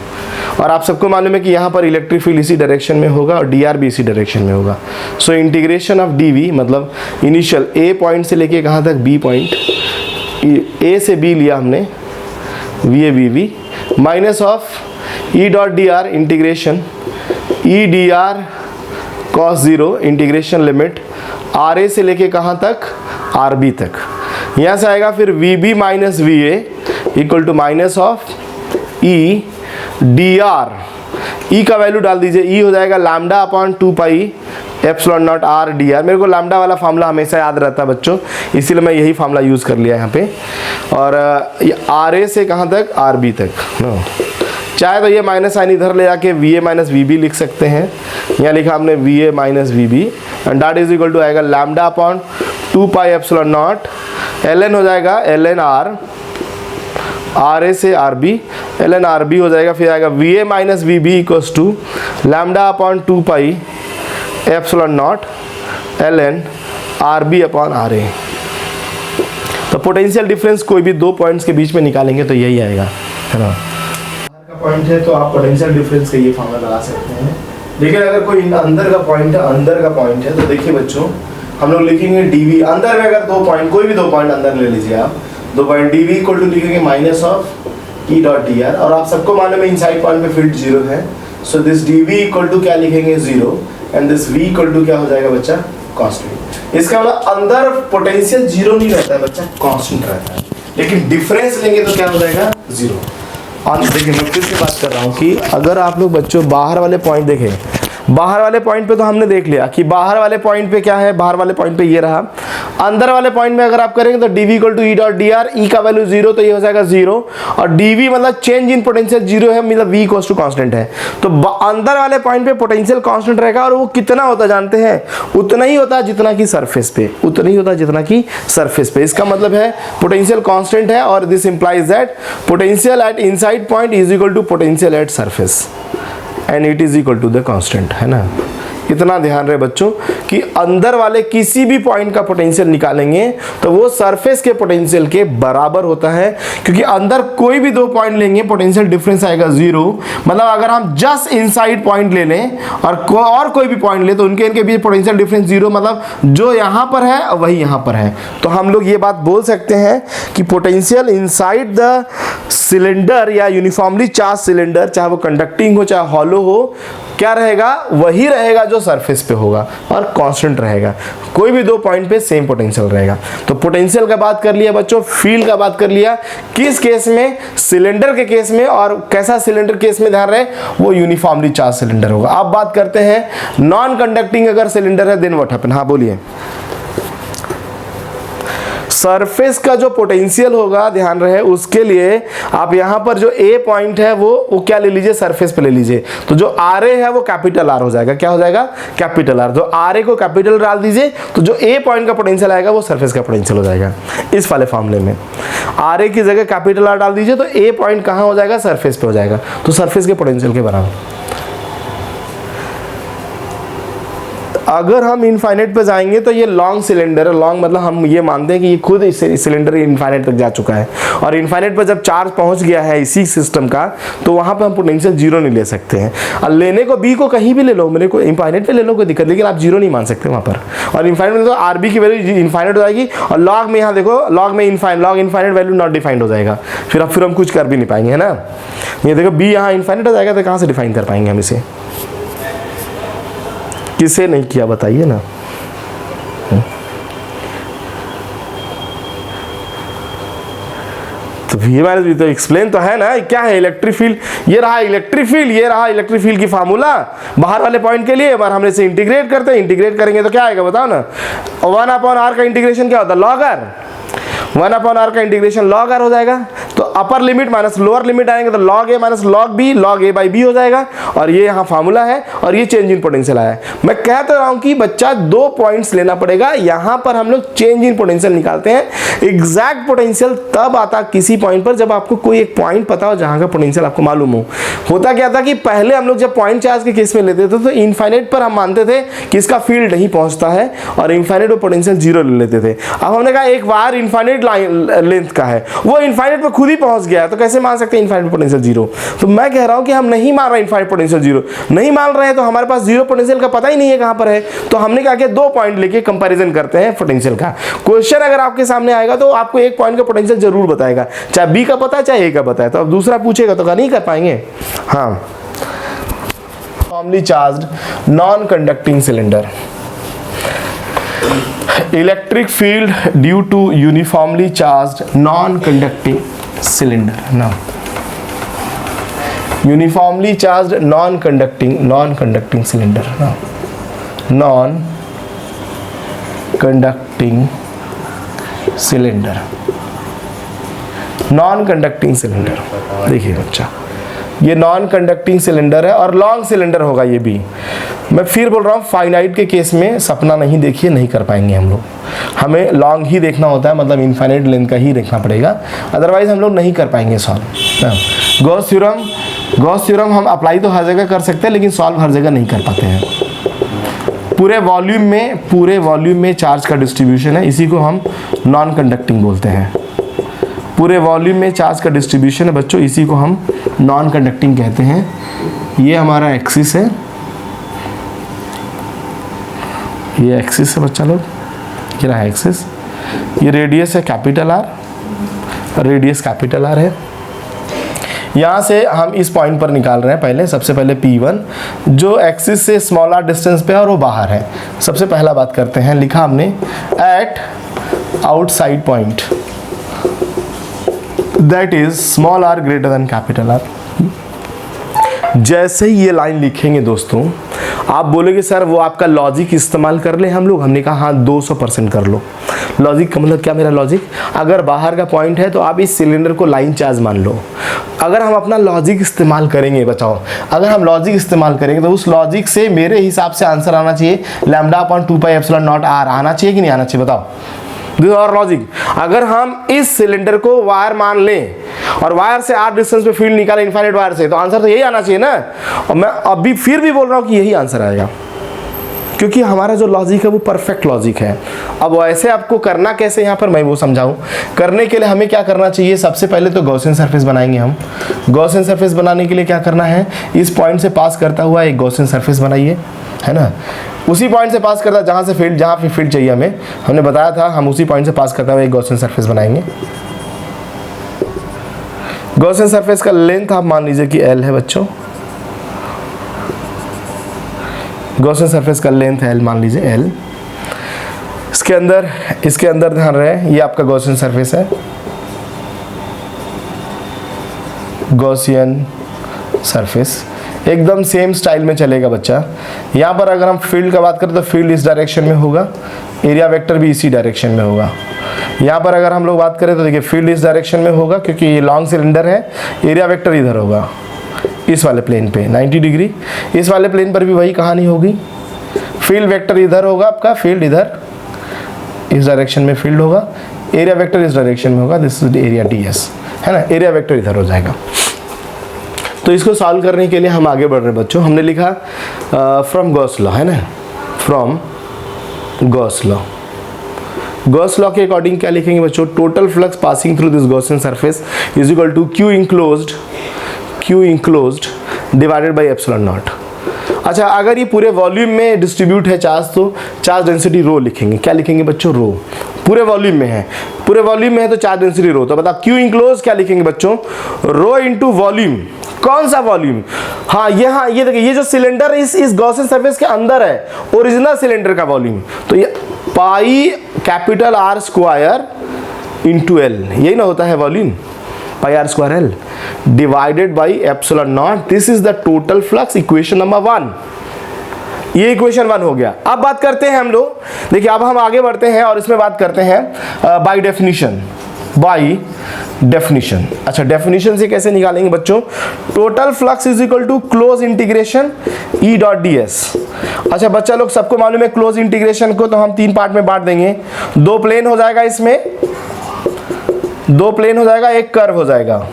और आप सबको मालूम है कि यहाँ पर इलेक्ट्रिक फील्ड इसी डायरेक्शन में होगा और dr भी इसी डायरेक्शन में होगा। सो इंटीग्रेशन ऑफ dV मतलब इनिशियल A पॉइंट से लेके कहाँ तक? B पॉइंट, A से B लिया हमने, VA VB minus of E.dr integration E dr cos 0 integration limit RA से लेके कहाँ तक? RB तक। यहाँ से आएगा फिर VB minus VA equal to minus of E dr। E का वैल्यू डाल दीजिए, E हो जाएगा lambda upon 2 pi epsilon naught R dr। मेरे को लैम्डा वाला फार्मूला हमेशा याद रहता है बच्चों, इसीलिए मैं यही फार्मूला यूज़ कर लिया यहाँ पे। और RA से कहाँ तक? RB तक। चाहे तो ये माइनस साइन इधर ले जाके VA माइनस VB लिख सकते हैं। यहाँ लिखा हमने VA minus VB and that is equal to आएगा lambda upon 2 pi epsilon naught, ln हो जाएगा ln R, RA से RB, ln RB हो जाएगा, फिर आएगा VA minus VB equals to lambda upon 2 pi epsilon naught ln RB upon RA। तो potential difference कोई भी 2 पॉइंट्स के बीच में निकालेंगे तो यही आएगा, है ना। पॉइंट है तो आप पोटेंशियल डिफरेंस का ये फार्मूला लगा सकते हैं। लेकिन अगर कोई अंदर का पॉइंट है, तो देखिए बच्चों हम लोग लिखेंगे dv, अंदर में अगर 2 पॉइंट, कोई भी 2 पॉइंट अंदर ले लीजिए आप, 2 पॉइंट dv इक्वल टू लिखेंगे minus of E dot D are, और आप सबको मालूम है इनसाइड पॉइंट पे फील्ड 0 है, so this dv equal to क्या लिखेंगे 0 and this v equal to क्या हो जाएगा बच्चा, कांस्टेंट। इसका मतलब अंदर पोटेंशियल 0 नहीं रहता है बच्चा, कांस्टेंट रहता है, लेकिन डिफरेंस लेंगे तो क्या हो जाएगा 0। और देखिए मैं फिर से बात कर रहा हूँ कि अगर आप लोग बच्चों बाहर वाले पॉइंट देखें, बाहर वाले पॉइंट पे तो हमने देख लिया कि बाहर वाले पॉइंट पे क्या है, बाहर वाले पॉइंट पे ये रहा। अंदर वाले पॉइंट में अगर आप करेंगे तो dv equal to E dot D R, E का वैल्यू 0 तो ये हो जाएगा 0, और dv मतलब चेंज इन पोटेंशियल 0 है, मतलब v इक्वल टू कांस्टेंट है। तो अंदर वाले पॉइंट पे पोटेंशियल कांस्टेंट रहेगा, और वो कितना होता जानते हैं, उतना ही होता जितना कि सरफेस पे, उतना ही होता जितना कि सरफेस पे। इसका मतलब है पोटेंशियल कांस्टेंट है, और this implies that potential at inside point is equal to potential at surface and it is equal to the constant, है ना। इतना ध्यान रहे बच्चों कि अंदर वाले किसी भी पॉइंट का पोटेंशियल निकालेंगे तो वो सरफेस के पोटेंशियल के बराबर होता है, क्योंकि अंदर कोई भी 2 पॉइंट लेंगे पोटेंशियल डिफरेंस आएगा 0। मतलब अगर हम जस्ट इनसाइड पॉइंट ले लें और कोई भी पॉइंट ले तो उनके बीच पोटेंशियल डिफरेंस 0, मतलब जो यहाँ पर है वही यहाँ पर है। तो हम लोग ये बात बोल सकते हैं कि पोटेंशियल इनसाइड द सिलेंडर या यूनिफॉर्मली चार्ज सिलेंडर, चाहे वो कंडक्टिंग हो चाहे हॉलो हो, क्या रहेगा, वही रहेगा जो सरफेस पे होगा और कांस्टेंट रहेगा। कोई भी 2 पॉइंट पे सेम पोटेंशियल रहेगा। तो पोटेंशियल का बात कर लिया बच्चों, फील्ड का बात कर लिया, किस केस में, सिलेंडर के केस में, और कैसा सिलेंडर केस में ध्यान रहे, वो यूनिफॉर्मली चार्ज सिलेंडर होगा। अब बात करते हैं नॉन कंडक्टिंग अगर सिलेंडर है देन व्हाट हैपन। हाँ बोलिए। सरफेस का जो पोटेंशियल होगा ध्यान रहे, उसके लिए आप यहाँ पर जो ए पॉइंट है वो क्या ले लीजिए, सरफेस पे ले लीजिए। तो जो आर ए है वो कैपिटल आर हो जाएगा, क्या हो जाएगा, कैपिटल आर। तो आर ए को कैपिटल डाल दीजिए तो जो ए पॉइंट का पोटेंशियल आएगा वो सरफेस का पोटेंशियल हो जाएगा। इस वाले फॉर्मूले में आर ए की जगह कैपिटल आर डाल दीजिए तो ए पॉइंट कहाँ हो जाएगा, सरफेस पे हो जाएगा, तो सरफेस के पोटेंशियल के बराबर। अगर हम इनफाइनाइट पे जाएंगे तो ये लॉन्ग सिलेंडर है, लॉन्ग मतलब हम ये मानते हैं कि ये खुद सिलेंडर इनफाइनाइट तक जा चुका है, और इनफाइनाइट पर जब चार्ज पहुंच गया है इसी सिस्टम का तो वहां पे हम पोटेंशियल 0 नहीं ले सकते हैं। और लेने को बी को कहीं भी ले लो, मेरे को इनफाइनाइट पे ले लो कोई दिक्कत, लेकिन आप 0 नहीं मान सकते वहां पर। और इनफाइनाइट में तो आर बी की वैल्यू इनफाइनाइट हो जाएगी, और लॉग में यहाँ देखो, लॉग में log infinite value not defined हो जाएगा, फिर हम कुछ कर भी नहीं पाएंगे, है ना। ये देखो बी यहाँ इनफाइनाइट हो जाएगा तो कहाँ से डिफाइन कर पाएंगे हम इसे, किसे नहीं किया बताइए ना। तो वी माइनस बी तो एक्सप्लेन तो है ना, क्या है इलेक्ट्रिक फील्ड, ये रहा इलेक्ट्रिक फील्ड, ये रहा इलेक्ट्रिक फील्ड की फार्मूला बाहर वाले पॉइंट के लिए। बार हमने इसे इंटीग्रेट करते हैं, इंटीग्रेट करेंगे तो क्या आएगा बताओ ना, 1/r का इंटीग्रेशन क्या होता है, log r, 1/r का इंटीग्रेशन log r हो जाएगा। तो upper limit minus lower limit आएंगे तो log a minus log b, log a by b हो जाएगा। और ये यहाँ फार्मूला है, और ये चेंज इन पोटेंशियल आया है। मैं कह तो रहा हूँ कि बच्चा 2 पॉइंट्स लेना पड़ेगा, यहाँ पर हम लोग चेंज इन पोटेंशियल निकालते हैं। एग्जैक्ट पोटेंशियल तब आता किसी पॉइंट पर जब आपको कोई एक पॉइंट पता हो जहाँ का पोटेंशियल आपको मालूम हो। होता क्या था कि पहले हम लोग जब पॉइंट चार्ज के केस में लेते थे तो इनफाइनाइट पर हम मानते थे कि इसका फील्ड नहीं पहुंचता है, और इनफाइनाइट पर पोटेंशियल 0 ले लेते थे। अब हमने कहा एक वायर इनफाइनाइट लेंथ का है, वो इनफाइनाइट पर खुद ही पहुंच गया है, तो कैसे मान सकते हैं इनफाइनाइट पोटेंशियल 0। तो मैं कह रहा हूं कि हम नहीं मान रहे इनफाइनाइट पोटेंशियल 0, नहीं मान रहे हैं तो हमारे पास 0 पोटेंशियल का पता ही नहीं है कहां पर है। तो हमने क्या किया, 2 पॉइंट लेके कंपैरिजन करते हैं पोटेंशियल का। क्वेश्चन अगर आपके सामने आएगा तो आपको एक पॉइंट का पोटेंशियल जरूर बताएगा, चाहे बी का पता है चाहे ए का पता है। तो अब दूसरा पूछेगा तो नहीं कर पाएंगे। हाँ, uniformly charged non conducting cylinder, electric field due to uniformly charged non conducting cylinder. Now uniformly charged non-conducting cylinder, non-conducting cylinder। देखिए बच्चा, ये नॉन कंडक्टिंग सिलेंडर है और लॉन्ग सिलेंडर होगा ये भी। मैं फिर बोल रहा हूँ, फाइनाइट के केस में सपना नहीं देखिए, नहीं कर पाएंगे हम लोग। हमें लॉन्ग ही देखना होता है, मतलब इनफाइनाइट लेंथ का ही देखना पड़ेगा, अदरवाइज हम लोग नहीं कर पाएंगे सॉल्व। गॉस थ्योरम हम अप्लाई तो हर जगह कर सकते हैं, लेकिन सॉल्व हर जगह नहीं कर पाते हैं। पूरे वॉल्यूम में चार्ज का डिस्ट्रीब्यूशन है, इसी को हम नॉन कंडक्टिंग बोलते हैं। पूरे वॉल्यूम में चार्ज का डिस्ट्रीब्यूशन है बच्चों, इसी को हम नॉन कंडक्टिंग कहते हैं। ये हमारा एक्सिस है, ये एक्सिस है बच्चा लोग, दिख रहा है एक्सिस, ये रेडियस है capital R, radius capital R है। यहाँ से हम इस पॉइंट पर निकाल रहे हैं पहले, सबसे पहले P1 जो एक्सिस से स्मॉल आर डिस्टेंस पे है और वो बाहर है। सबसे पहला बात करते हैं, लिखा हमने at outside point that is small R greater than capital R. जैसे ही ये लाइन लिखेंगे दोस्तों, आप बोलोगे सर वो आपका लॉजिक इस्तेमाल कर ले हम लोग। हमने कहा हाँ 200% कर लो। लॉजिक का मतलब क्या, मेरा लॉजिक अगर बाहर का पॉइंट है तो आप इस सिलेंडर को लाइन चार्ज मान लो। अगर हम अपना लॉजिक इस्तेमाल करेंगे, बताओ अगर हम लॉजिक इस्तेमाल करेंगे तो उस लॉजिक से मेरे हिसाब से आंसर आना चाहिए λ/2πε0 r आना चाहिए कि नहीं आना चाहिए, बताओ। दिस और लॉजिक। अगर हम इस सिलेंडर को वायर मान लें और वायर से आर डिस्टेंस पे फील्ड निकाले इनफाइनाइट वायर से, तो आंसर तो यही आना चाहिए ना। और मैं अभी फिर भी बोल रहा हूँ कि यही आंसर आएगा, क्योंकि हमारा जो लॉजिक है वो परफेक्ट लॉजिक है। अब वैसे आपको करना कैसे यहाँ पर मैं वो समझाऊं। करने के लिए हमें क्या करना चाहिए, सबसे पहले तो गॉसियन सरफेस बनाएंगे हम। गॉसियन सरफेस बनाने के लिए क्या करना है, इस पॉइंट से पास करता हुआ एक गॉसियन सरफेस बनाइए, है ना। उसी पॉइंट से पास करता जहाँ से फील्ड, जहाँ पे फील्ड चाहिए हमें, हमने बताया था हम उसी पॉइंट से पास करता हुआ एक गॉसियन सरफेस बनाएंगे। गॉसियन सरफेस का लेंथ आप मान लीजिए कि L है बच्चों। गॉसियन सरफेस का लेंथ है L, मान लीजिए L। इसके अंदर ध्यान रहे, ये आपका गॉसियन सरफेस है, गॉसियन सरफेस एकदम सेम स्टाइल में चलेगा बच्चा। यहाँ पर अगर हम फील्ड का बात करें तो फील्ड इस डायरेक्शन में होगा, एरिया वेक्टर भी इसी डायरेक्शन में होगा। यहाँ पर अगर हम लोग बात करें तो देखिए फील्ड इस डायरेक्शन में होगा क्योंकि ये लॉन्ग सिलेंडर है, एरिया वेक्टर इधर होगा इस वाले प्लेन पे 90 डिग्री। इस वाले प्लेन पर भी वही कहानी होगी, फील्ड वेक्टर इधर होगा आपका, फील्ड इधर इस डायरेक्शन में फील्ड होगा, एरिया वेक्टर इस डायरेक्शन में होगा, दिस इज एरिया ds, है ना। एरिया वेक्टर इधर हो जाएगा। तो इसको सॉल्व करने के लिए हम आगे बढ़ रहे हैं बच्चों। हमने लिखा फ्रॉम गॉस लॉ, है ना, from Gauss law. Gauss law के अकॉर्डिंग क्या लिखेंगे बच्चों, total flux passing through this Gaussian surface is equal to Q enclosed divided by ε0। अच्छा, अगर ये पूरे वॉल्यूम में डिस्ट्रीब्यूट है चार्ज तो चार्ज डेंसिटी रो लिखेंगे। क्या लिखेंगे बच्चों, रो। पूरे वॉल्यूम में है, पूरे वॉल्यूम में है तो चार्ज डेंसिटी रो। तो बता Q इनक्लोज क्या लिखेंगे बच्चों, रो इनटू वॉल्यूम। कौन सा वॉल्यूम, हाँ ये देखिए, ये जो सिलेंडर इस गॉसियन सरफेस के अंदर है, ओरिजिनल सिलेंडर का वॉल्यूम, तो ये pi capital R square into L, यही ना होता है volume, pi R square L divided by ε0। This is the total flux, equation number 1। ये इक्वेशन 1 हो गया। अब बात करते हैं हम लोग, देखिए अब हम आगे बढ़ते हैं और इसमें बात करते हैं बाय डेफिनेशन। अच्छा, डेफिनेशन से कैसे निकालेंगे बच्चों, total flux is equal to close integration E dot ds। अच्छा बच्चा लोग सबको मालूम है क्लोज इंटीग्रेशन को तो हम 3 पार्ट में बांट देंगे। 2 प्लेन हो जाएगा, इसमें 2 प्लेन हो जाएगा, एक कर्व हो जाएगा।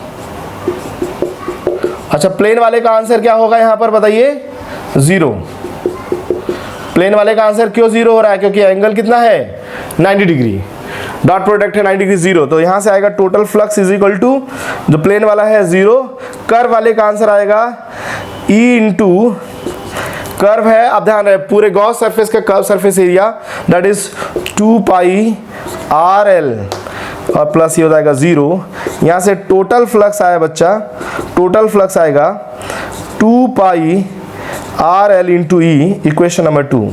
अच्छा, प्लेन वाले का आंसर क्या होगा यहाँ पर बताइए, 0। प्लेन वाले का आंसर क्यों 0 हो रहा है, क्योंकि एंगल कितना है 90 डिग्री, डॉट प्रोडक्ट है 90 डिग्री 0, तो यहाँ से आएगा total flux is equal to, जो प्लेन वाला है 0, कर्व वाले का आंसर आएगा E इंटू कर्व है। अब ध्यान रहे पूरे गॉस सरफेस का curve surface area that is 2 pi RL और प्लस ये हो जाएगा 0। यहाँ से टोटल फ्लक्स आया बच्चा, टोटल फ्लक्स आएगा 2 pi RL into E, equation number 2।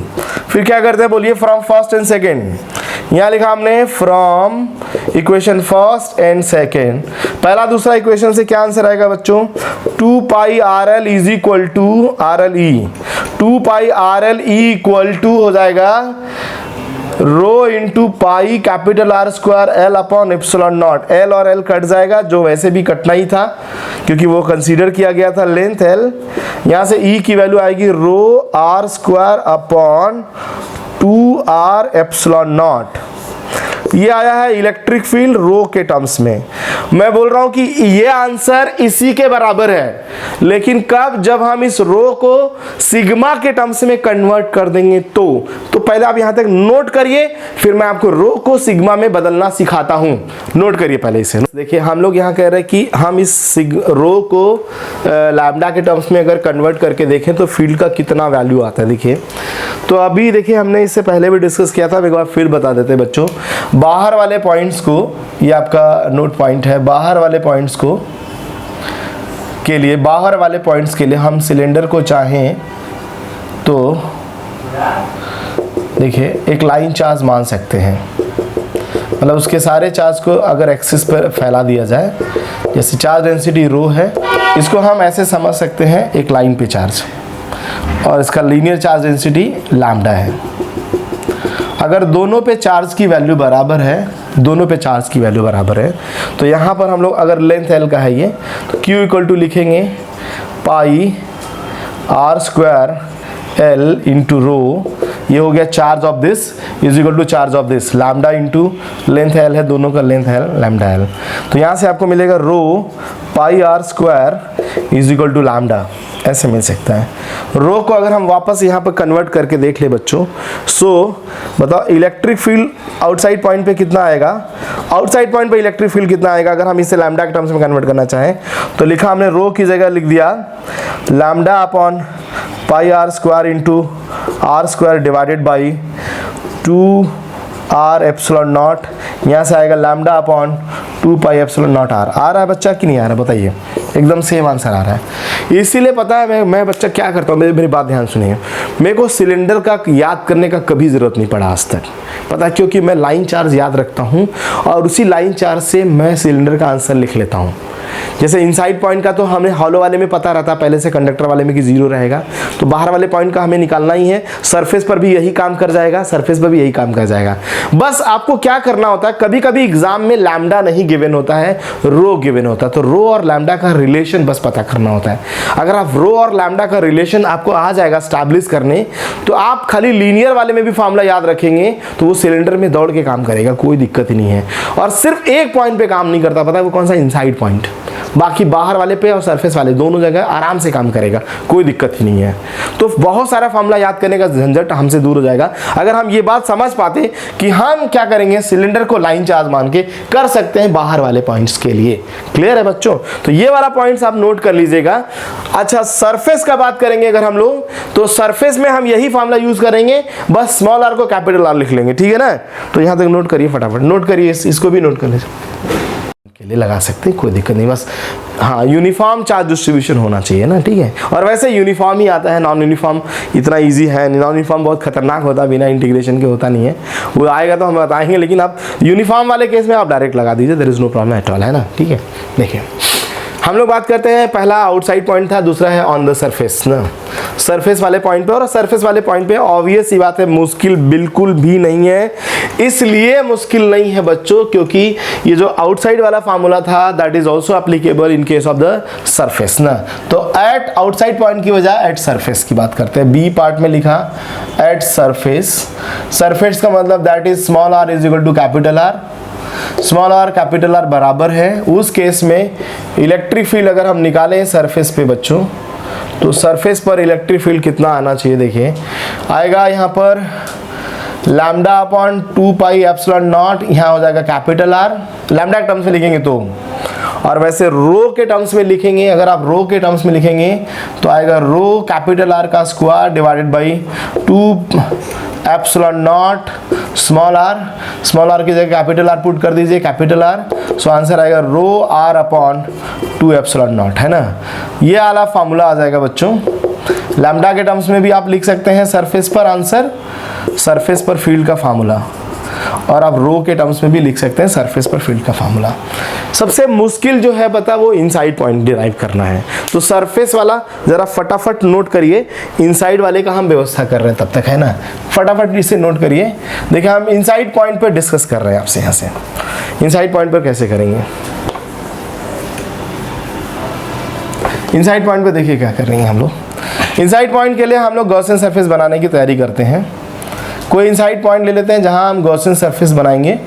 फिर क्या करते हैं बोलिए, फ्रॉम फर्स्ट एंड सेकेंड। यहाँ लिखा हमने from equation first and second, पहला दूसरा इक्वेशन से क्या आंसर आएगा बच्चों, 2 pi RL is equal to RL E। 2 pi RL E equal to हो जाएगा rho into pi capital R square L upon ε0। L और L कट जाएगा, जो वैसे भी कटना ही था क्योंकि वो कंसीडर किया गया था लेंथ L। यहाँ से E की वैल्यू आएगी रो R स्क्वायर अपॉन 2R ε0। ये आया है इलेक्ट्रिक फील्ड रो के टर्म्स में। मैं बोल रहा हूं कि ये आंसर इसी के बराबर है, लेकिन कब, जब हम इस रो को सिग्मा के टर्म्स में कन्वर्ट कर देंगे तो पहले आप यहां तक नोट करिए, फिर मैं आपको रो को सिग्मा में बदलना सिखाता हूं। नोट करिए पहले इसे। देखिए हम लोग यहां कह रहे हैं कि हम इस रो को लैम्डा के टर्म्स में अगर कन्वर्ट करके देखें तो फील्ड का कितना वैल्यू आता है। देखिए तो अभी देखिए हमने इससे पहले भी डिस्कस किया था, एक बार फिर बता देते बच्चों। बाहर वाले पॉइंट्स को, ये आपका नोट पॉइंट है, बाहर वाले पॉइंट्स को के लिए, बाहर वाले पॉइंट्स के लिए हम सिलेंडर को चाहें तो देखिए एक लाइन चार्ज मान सकते हैं, मतलब उसके सारे चार्ज को अगर एक्सिस पर फैला दिया जाए, जैसे चार्ज डेंसिटी रो है, इसको हम ऐसे समझ सकते हैं एक लाइन पे चार्ज, और इसका लीनियर चार्ज डेंसिटी लैम्डा है। अगर दोनों पे चार्ज की वैल्यू बराबर है, दोनों पे चार्ज की वैल्यू बराबर है, तो यहाँ पर हम लोग अगर लेंथ एल का है ये, तो Q इक्वल टू लिखेंगे pi R square L into rho, ये हो गया charge of this is equal to charge of this, lambda into length L है, दोनों का लेंथ है लैम्डा एल। तो यहाँ से आपको मिलेगा rho pi R square is equal to lambda, ऐसे मिल सकता है। रो को अगर हम वापस यहाँ पर कन्वर्ट करके देख ले बच्चों, सो बताओ इलेक्ट्रिक फील्ड आउटसाइड पॉइंट पे कितना आएगा, आउटसाइड पॉइंट पे इलेक्ट्रिक फील्ड कितना आएगा अगर हम इसे लैम्डा के टर्म्स में कन्वर्ट करना चाहें। तो लिखा हमने रो की जगह लिख दिया lambda upon pi R square into R square divided by 2r epsilon naught, यहाँ से आएगा lambda upon 2 pi epsilon naught R. आ रहा है बच्चा कि नहीं आ रहा है बताइए, एकदम सेम आंसर आ रहा है। इसीलिए पता है मैं बच्चा क्या करता हूँ, मेरी बात ध्यान सुनिए, मेरे को सिलेंडर का याद करने का कभी ज़रूरत नहीं पड़ा आज तक, पता है क्योंकि मैं लाइन चार्ज याद रखता हूँ और उसी लाइन चार्ज से मैं सिलेंडर का आंसर लिख लेता हूँ। जैसे इनसाइड पॉइंट का तो हमें हॉलो वाले में पता रहता पहले से, कंडक्टर वाले में कि 0 रहेगा, तो बाहर वाले पॉइंट का हमें निकालना ही है। सरफेस पर भी यही काम कर जाएगा, सरफेस पर भी यही काम कर जाएगा। बस आपको क्या करना होता है, कभी कभी एग्जाम में लैम्डा नहीं गिवन होता है, रो गिवन होता है, तो रो और लैम्डा का रिलेशन बस पता करना होता है। अगर आप रो और लैम्डा का रिलेशन आपको आ जाएगा स्टैब्लिश करने, तो आप खाली लीनियर वाले में भी फॉर्मूला याद रखेंगे तो वो सिलेंडर में दौड़ के काम करेगा, कोई दिक्कत ही नहीं है। और सिर्फ एक पॉइंट पे काम नहीं करता, पता है वो कौन सा, इनसाइड पॉइंट। बाकी बाहर वाले पे और सरफेस वाले दोनों जगह आराम से काम करेगा, कोई दिक्कत ही नहीं है। तो बहुत सारा फॉर्मूला याद करने का झंझट हमसे दूर हो जाएगा अगर हम ये बात समझ पाते कि हम क्या करेंगे, सिलेंडर को लाइन चार्ज मान के कर सकते हैं बाहर वाले पॉइंट्स के लिए। क्लियर है बच्चों? तो ये वाला पॉइंट्स आप नोट कर लीजिएगा। अच्छा, सरफेस का बात करेंगे अगर हम लोग, तो सरफेस में हम यही फॉर्मूला यूज करेंगे, बस स्मॉल आर को कैपिटल आर लिख लेंगे, ठीक है ना। तो यहाँ तक नोट करिए, फटाफट नोट करिए, इसको भी नोट कर लीजिए, के लिए लगा सकते हैं, कोई दिक्कत नहीं। बस हाँ, यूनिफॉर्म चार्ज डिस्ट्रीब्यूशन होना चाहिए ना, ठीक है। और वैसे यूनिफॉर्म ही आता है, नॉन यूनिफॉर्म इतना इजी है, नॉन यूनिफॉर्म बहुत खतरनाक होता है, बिना इंटीग्रेशन के होता नहीं है, वो आएगा तो हम बताएंगे, लेकिन आप यूनिफॉर्म वाले केस में आप डायरेक्ट लगा दीजिए, there is no problem at all, है ना, ठीक है। देखिए हम लोग बात करते हैं, पहला आउटसाइड पॉइंट था, दूसरा है ऑन द सरफेस ना, सरफेस वाले पॉइंट पे। और सरफेस वाले पॉइंट पे ऑब्वियस सी बात है, मुश्किल बिल्कुल भी नहीं है। इसलिए मुश्किल नहीं है बच्चों क्योंकि ये जो आउटसाइड वाला फार्मूला था that is also applicable in case of the surface ना। तो एट आउटसाइड पॉइंट की बजाय एट सरफेस की बात करते हैं। बी पार्ट में लिखा एट सरफेस, सरफेस का मतलब that is small R is equal to capital R, small R capital R बराबर है। उस केस में इलेक्ट्रिक फील्ड अगर हम निकालें सरफेस पे बच्चों, तो सरफेस पर इलेक्ट्रिक फील्ड कितना आना चाहिए, देखिए आएगा यहाँ पर lambda upon 2 pi epsilon naught, यहाँ हो जाएगा कैपिटल आर, लैम्डा के टर्म्स में लिखेंगे तो, और वैसे रो के टर्म्स में लिखेंगे, अगर आप रो के टर्म्स में लिखेंगे तो आएगा रो कैपिटल आर का square divided by 2 epsilon naught small R की जगह कैपिटल आर पुट कर दीजिए, कैपिटल आर, सो आंसर आएगा रो आर अपॉन 2 एप्सिलॉन नॉट, है ना। ये वाला फार्मूला आ जाएगा बच्चों। लैम्डा के टर्म्स में भी आप लिख सकते हैं सरफेस पर आंसर, सरफेस पर फील्ड का फार्मूला, और आप रो के टर्म्स में भी लिख सकते हैं सरफेस पर फील्ड का फार्मूला। सबसे मुश्किल जो है बता वो इनसाइड पॉइंट डिराइव करना है, तो सरफेस वाला जरा फटाफट नोट करिए, इनसाइड वाले का हम व्यवस्था कर रहे हैं तब तक, है ना, फटाफट इसे नोट करिए। देखिए हम इनसाइड पॉइंट पर डिस्कस कर रहे हैं आपसे, यहाँ से इनसाइड पॉइंट पर कैसे करेंगे। इनसाइड पॉइंट पर देखिए क्या कर रहे हैं हम लोग। इनसाइड पॉइंट के लिए हम लोग गॉसियन सरफेस बनाने की तैयारी करते हैं। कोई इनसाइड पॉइंट ले लेते हैं जहां हम गॉसियन सरफेस बनाएंगे,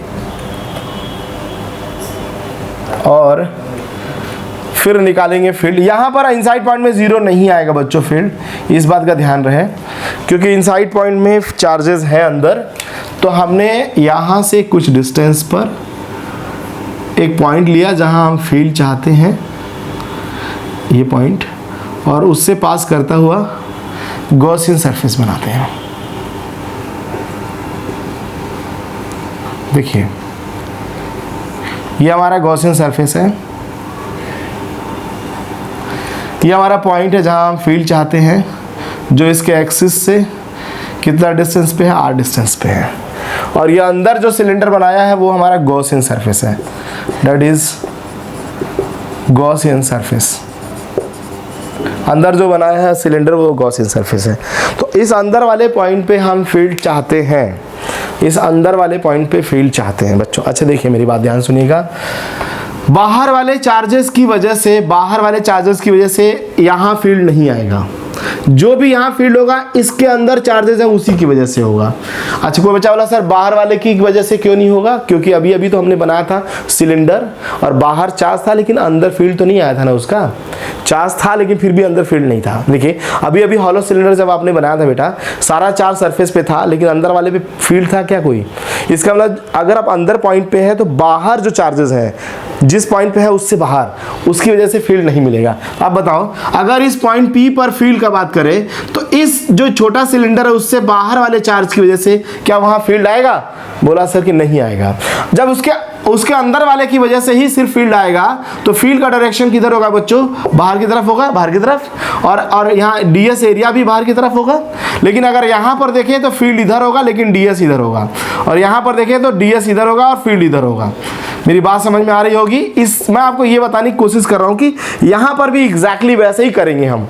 और फिर निकालेंगे फील्ड। यहाँ पर इनसाइड पॉइंट में 0 नहीं आएगा बच्चों फील्ड, इस बात का ध्यान रहे, क्योंकि इनसाइड पॉइंट में चार्जेस हैं अंदर। तो हमने यहाँ से कुछ डिस्टेंस पर एक पॉइंट लिया जहाँ हम फील्ड चाहते हैं, ये पॉइंट, और उससे पास करता हुआ गॉसियन सरफेस बनाते हैं। देखिए ये हमारा गॉसियन सरफेस है, ये हमारा पॉइंट है जहां हम फील्ड चाहते हैं, जो इसके एक्सिस से कितना डिस्टेंस पे है, r डिस्टेंस पे है। और ये अंदर जो सिलेंडर बनाया है वो हमारा गॉसियन सरफेस है, दैट इज गॉसियन सरफेस। अंदर जो बनाया है सिलेंडर वो गॉसियन सरफेस है। तो इस अंदर वाले पॉइंट पे हम फील्ड चाहते हैं, इस अंदर वाले पॉइंट पे फील्ड चाहते हैं बच्चों। अच्छा देखिए मेरी बात ध्यान सुनिएगा, बाहर वाले चार्जेस की वजह से यहाँ फील्ड नहीं आएगा। जो भी यहाँ फील्ड होगा इसके अंदर चार्जेस है उसी की वजह से होगा। अच्छा कोई बच्चा बोला सर बाहर वाले की वजह से क्यों नहीं होगा? क्योंकि अभी अभी तो हमने बनाया था सिलेंडर और बाहर चार्ज था लेकिन अंदर फील्ड तो नहीं आया था ना, उसका चार्ज था लेकिन फिर भी अंदर फील्ड नहीं था। देखिए अभी अभी हॉलो सिलेंडर जब आपने बनाया था बेटा, सारा चार्ज सरफेस पे था लेकिन अंदर वाले पे फील्ड था क्या कोई? इसका मतलब अगर आप अंदर पॉइंट पे है तो बाहर जो चार्जेस हैं जिस पॉइंट पे है उससे बाहर, उसकी वजह से फील्ड नहीं मिलेगा। अब बताओ अगर इस पॉइंट P पर फील्ड का बात करें तो इस जो छोटा सिलेंडर है उससे बाहर वाले चार्ज की वजह से क्या वहां फील्ड आएगा? बोला सर कि नहीं आएगा। जब उसके अंदर वाले की वजह से ही सिर्फ फील्ड आएगा तो फील्ड का डायरेक्शन किधर होगा बच्चों? बाहर की तरफ होगा, बाहर की तरफ। और यहाँ ds एरिया भी बाहर की तरफ होगा। लेकिन अगर यहाँ पर देखें तो फील्ड इधर होगा लेकिन ds इधर होगा, और यहाँ पर देखें तो ds इधर होगा और फील्ड इधर होगा। मेरी बात समझ में आ रही होगी? मैं आपको ये बताने की कोशिश कर रहा हूँ कि यहाँ पर भी एग्जैक्टली वैसे ही करेंगे हम।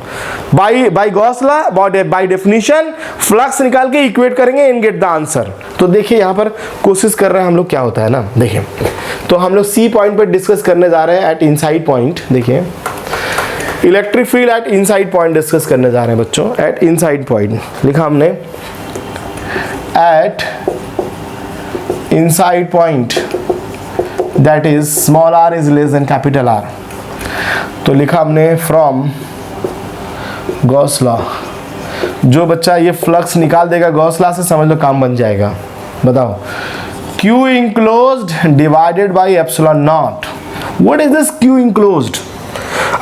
By Gauss law, by definition flux निकाल के इक्वेट करेंगे एंड गेट द आंसर। तो देखिए यहाँ पर कोशिश कर रहे हैं हम लोग, क्या होता है ना, देखिए तो हम लोग सी पॉइंट पर डिस्कस करने जा रहे हैं एट इनसाइड पॉइंट। देखिए electric field at inside point discuss करने जा रहे हैं बच्चों, एट इनसाइड पॉइंट लिखा हमने, at inside point that is small r is less than capital R। तो लिखा हमने from गॉस लॉ। जो बच्चा ये फ्लक्स निकाल देगा गॉस लॉ से समझ लो काम बन जाएगा। बताओ Q enclosed divided by epsilon naught। What is this Q enclosed?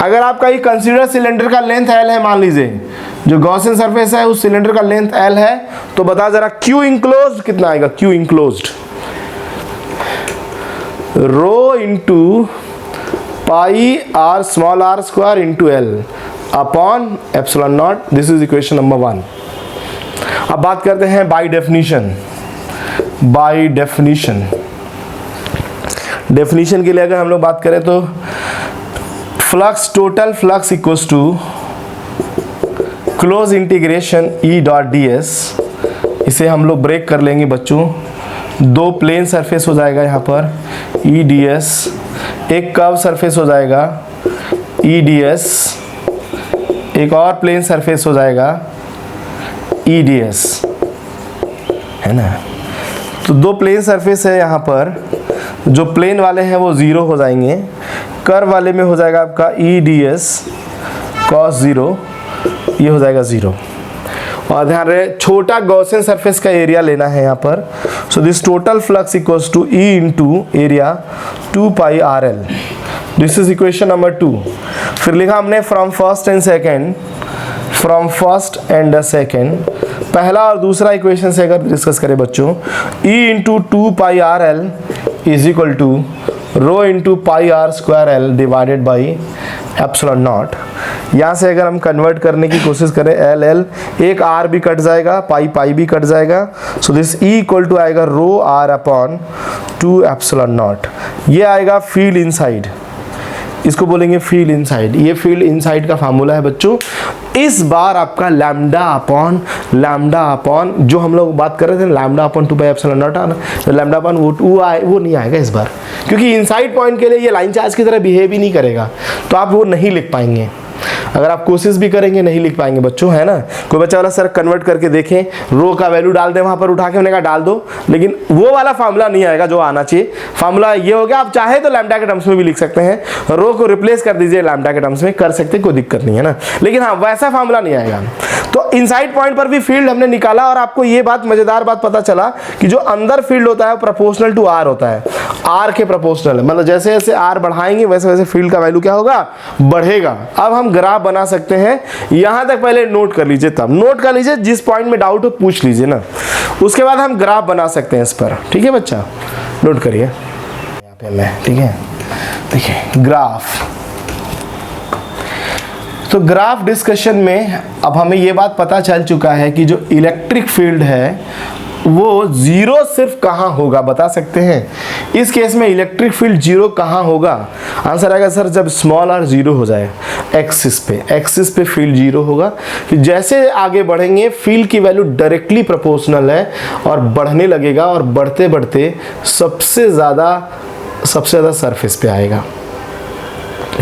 अगर आपका ये कंसीडर सिलेंडर का लेंथ L है, मान लीजिए जो गॉसियन सरफेस है उस सिलेंडर का लेंथ L है, तो बता जरा Q enclosed कितना आएगा? Q enclosed rho into pi r small r square into L upon epsilon naught. This is equation number 1। अब बात करते हैं बाय डेफिनेशन। बाय डेफिनेशन के लिए अगर हम लोग बात करें तो flux, total flux equals to close integration E dot ds। इसे हम लोग ब्रेक कर लेंगे बच्चों, दो प्लेन सरफेस हो जाएगा यहाँ पर EDS, एक कर्व सरफेस हो जाएगा EDS, एक और प्लेन सरफेस हो जाएगा EDS, है ना। तो दो प्लेन सरफेस है यहाँ पर, जो प्लेन वाले हैं वो 0 हो जाएंगे, कर्व वाले में हो जाएगा आपका EDS cos 0, ये हो जाएगा 0। और ध्यान रहे छोटा गॉसियन सरफेस का एरिया लेना है यहाँ पर। So this total flux equals to E into area 2 pi RL। This is equation number 2। फिर लिखा हमने फ्रॉम फर्स्ट एंड सेकेंड, पहला और दूसरा इक्वेशन से अगर डिस्कस करें बच्चों, E into 2 pi RL is equal to rho into pi R square L divided by epsilon naught. यहाँ से अगर हम कन्वर्ट करने की कोशिश करें L, एक R भी कट जाएगा, पाई भी कट जाएगा। So this E equal to आएगा rho R upon 2 epsilon naught. ये आएगा फील्ड इनसाइड, इसको बोलेंगे फील्ड इनसाइड। ये फील्ड इनसाइड का फार्मूला है बच्चों। इस बार आपका लैम्डा अपॉन जो हम लोग बात कर रहे थे lambda upon 2 pi epsilon not आना, तो लैम्डा अपॉन वो नहीं आएगा इस बार, क्योंकि इनसाइड पॉइंट के लिए ये लाइन चार्ज की तरह बिहेव ही नहीं करेगा, तो आप वो नहीं लिख पाएंगे। अगर आप कोशिश भी करेंगे नहीं लिख पाएंगे बच्चों, है ना। कोई बच्चा वाला सर कन्वर्ट करके देखें, रो का वैल्यू डाल दें वहाँ पर उठा के, उन्हें कहा डाल दो, लेकिन वो वाला फार्मूला नहीं आएगा जो आना चाहिए। फार्मूला ये हो गया, आप चाहे तो लैम्डा के टर्म्स में भी लिख सकते हैं, रो को रिप्लेस कर दीजिए लैम्डा के टर्म्स में, कर सकते, कोई दिक्कत नहीं है ना, लेकिन हाँ वैसा फार्मूला नहीं आएगा। तो इनसाइड पॉइंट पर भी फील्ड हमने निकाला और आपको ये बात मजेदार बात पता चला कि जो अंदर फील्ड होता है प्रोपोर्शनल टू आर होता है, आर के प्रोपोर्शनल है, मतलब जैसे जैसे आर बढ़ाएंगे वैसे वैसे फील्ड का वैल्यू क्या होगा, बढ़ेगा। अब हम ग्राफ बना सकते हैं, यहां तक पहले नोट कर लीजिए, तब नोट कर लीजिए, जिस पॉइंट में डाउट हो पूछ लीजिए ना, उसके बाद हम ग्राफ बना सकते हैं इस पर, ठीक है बच्चा, नोट करिए यहाँ पे मैं, ठीक है। देखिए ग्राफ, तो ग्राफ डिस्कशन में अब हमें ये बात पता चल चुका है कि जो इलेक्ट्रिक फील्ड है वो जीरो सिर्फ कहाँ होगा, बता सकते हैं इस केस में इलेक्ट्रिक फील्ड जीरो कहाँ होगा। आंसर आएगा सर जब स्मॉल आर जीरो हो जाए, एक्सिस पे फील्ड जीरो होगा। फिर जैसे आगे बढ़ेंगे फील्ड की वैल्यू डायरेक्टली प्रोपोर्शनल है और बढ़ने लगेगा, और बढ़ते बढ़ते सबसे ज़्यादा सरफेस पे आएगा।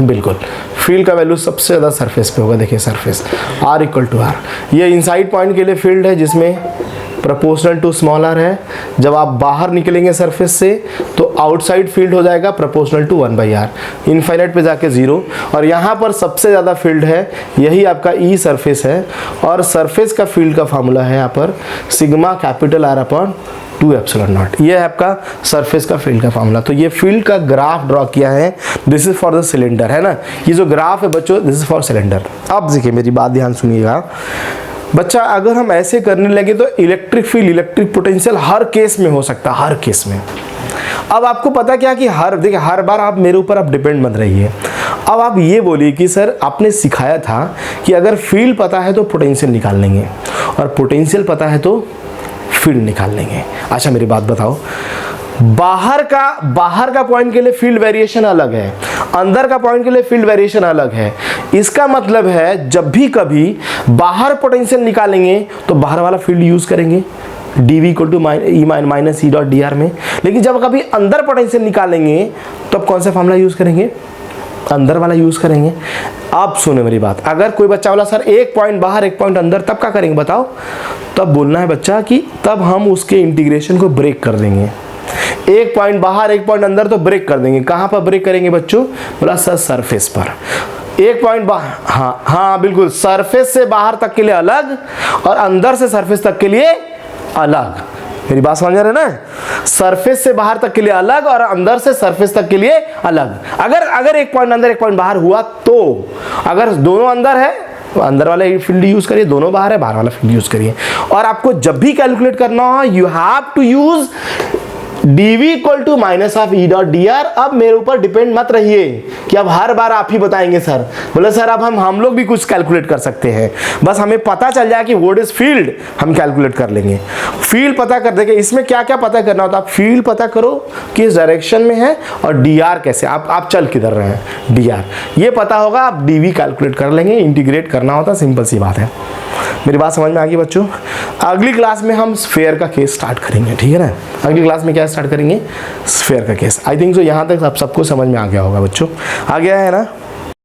बिल्कुल फील्ड का वैल्यू सबसे ज़्यादा सरफेस पे होगा। देखिए surface R equal to R, ये इनसाइड पॉइंट के लिए फील्ड है जिसमें प्रोपोर्शनल टू स्मॉल आर है। जब आप बाहर निकलेंगे सरफेस से तो आउटसाइड फील्ड हो जाएगा प्रोपोर्शनल टू 1/r, इनफाइनाइट पे जाके जीरो। और यहाँ पर सबसे ज़्यादा फील्ड है, यही आपका ई सरफेस है, और सरफेस का फील्ड का फार्मूला है यहाँ पर sigma capital R upon 2 epsilon naught. ये है आपका सरफेस का फील्ड का फार्मूला। तो ये फील्ड का ग्राफ ड्रॉ किया है, this is for the cylinder, है ना। ये जो ग्राफ है बच्चों दिस इज फॉर सिलेंडर। अब देखिए मेरी बात ध्यान सुनिएगा बच्चा, अगर हम ऐसे करने लगे तो इलेक्ट्रिक फील्ड, इलेक्ट्रिक पोटेंशियल हर केस में हो सकता है, हर केस में। अब आपको पता क्या कि देखिए हर बार आप मेरे ऊपर आप डिपेंड मत रहिए। अब आप ये बोलिए कि सर आपने सिखाया था कि अगर फील्ड पता है तो पोटेंशियल निकाल लेंगे, और पोटेंशियल पता है तो फील्ड निकाल लेंगे। अच्छा मेरी बात बताओ, बाहर का पॉइंट के लिए फील्ड वेरिएशन अलग है, अंदर का पॉइंट के लिए फील्ड वेरिएशन अलग है। इसका मतलब है जब भी कभी बाहर पोटेंशियल निकालेंगे तो बाहर वाला फील्ड यूज करेंगे dv equal to minus E dot D R में, लेकिन जब कभी अंदर पोटेंशियल निकालेंगे तो अब कौन सा फार्मूला यूज करेंगे, अंदर वाला यूज करेंगे। अब सुने मेरी बात, अगर कोई बच्चा बोला सर एक पॉइंट बाहर एक पॉइंट अंदर, तब क्या करेंगे बताओ, तब बोलना है बच्चा कि तब हम उसके इंटीग्रेशन को ब्रेक कर देंगे। एक पॉइंट बाहर एक पॉइंट अंदर तो ब्रेक कर देंगे। कहां पर ब्रेक करेंगे बच्चों, बोला सर सरफेस पर। एक पॉइंट बाहर, हाँ बिल्कुल, सरफेस से बाहर तक के लिए अलग और अंदर से सरफेस तक के लिए अलग। मेरी बात समझ रहे ना, सरफेस से बाहर तक के लिए अलग और अंदर से सरफेस तक के लिए अलग। अगर एक पॉइंट अंदर एक पॉइंट बाहर हुआ तो, अगर दोनों अंदर है तो अंदर वाला फील्ड यूज करिए, दोनों बाहर है बाहर वाला फील्ड यूज करिए। और आपको जब भी कैलकुलेट करना हो you have to use dv equal to minus of E dot D R. अब मेरे ऊपर डिपेंड मत रहिए कि अब हर बार आप ही बताएंगे सर, बोले सर अब हम लोग भी कुछ कैलकुलेट कर सकते हैं, बस हमें पता चल जाए कि व्हाट इज फील्ड, हम कैलकुलेट कर लेंगे। फील्ड पता कर देंगे, इसमें क्या क्या पता करना होता है, आप फील्ड पता करो किस डायरेक्शन में है और डी आर कैसे, आप चल किधर रहे हैं, डी आर ये पता होगा, आप dv कैलकुलेट कर लेंगे। इंटीग्रेट करना होता, सिंपल सी बात है। मेरी बात समझ में आ गई बच्चों। अगली क्लास में हम स्फेयर का केस स्टार्ट करेंगे, ठीक है ना। अगली क्लास में क्या स्टार्ट करेंगे, स्फेयर का केस। आई थिंक सो यहाँ तक सबको समझ में आ गया होगा बच्चों, आ गया है ना।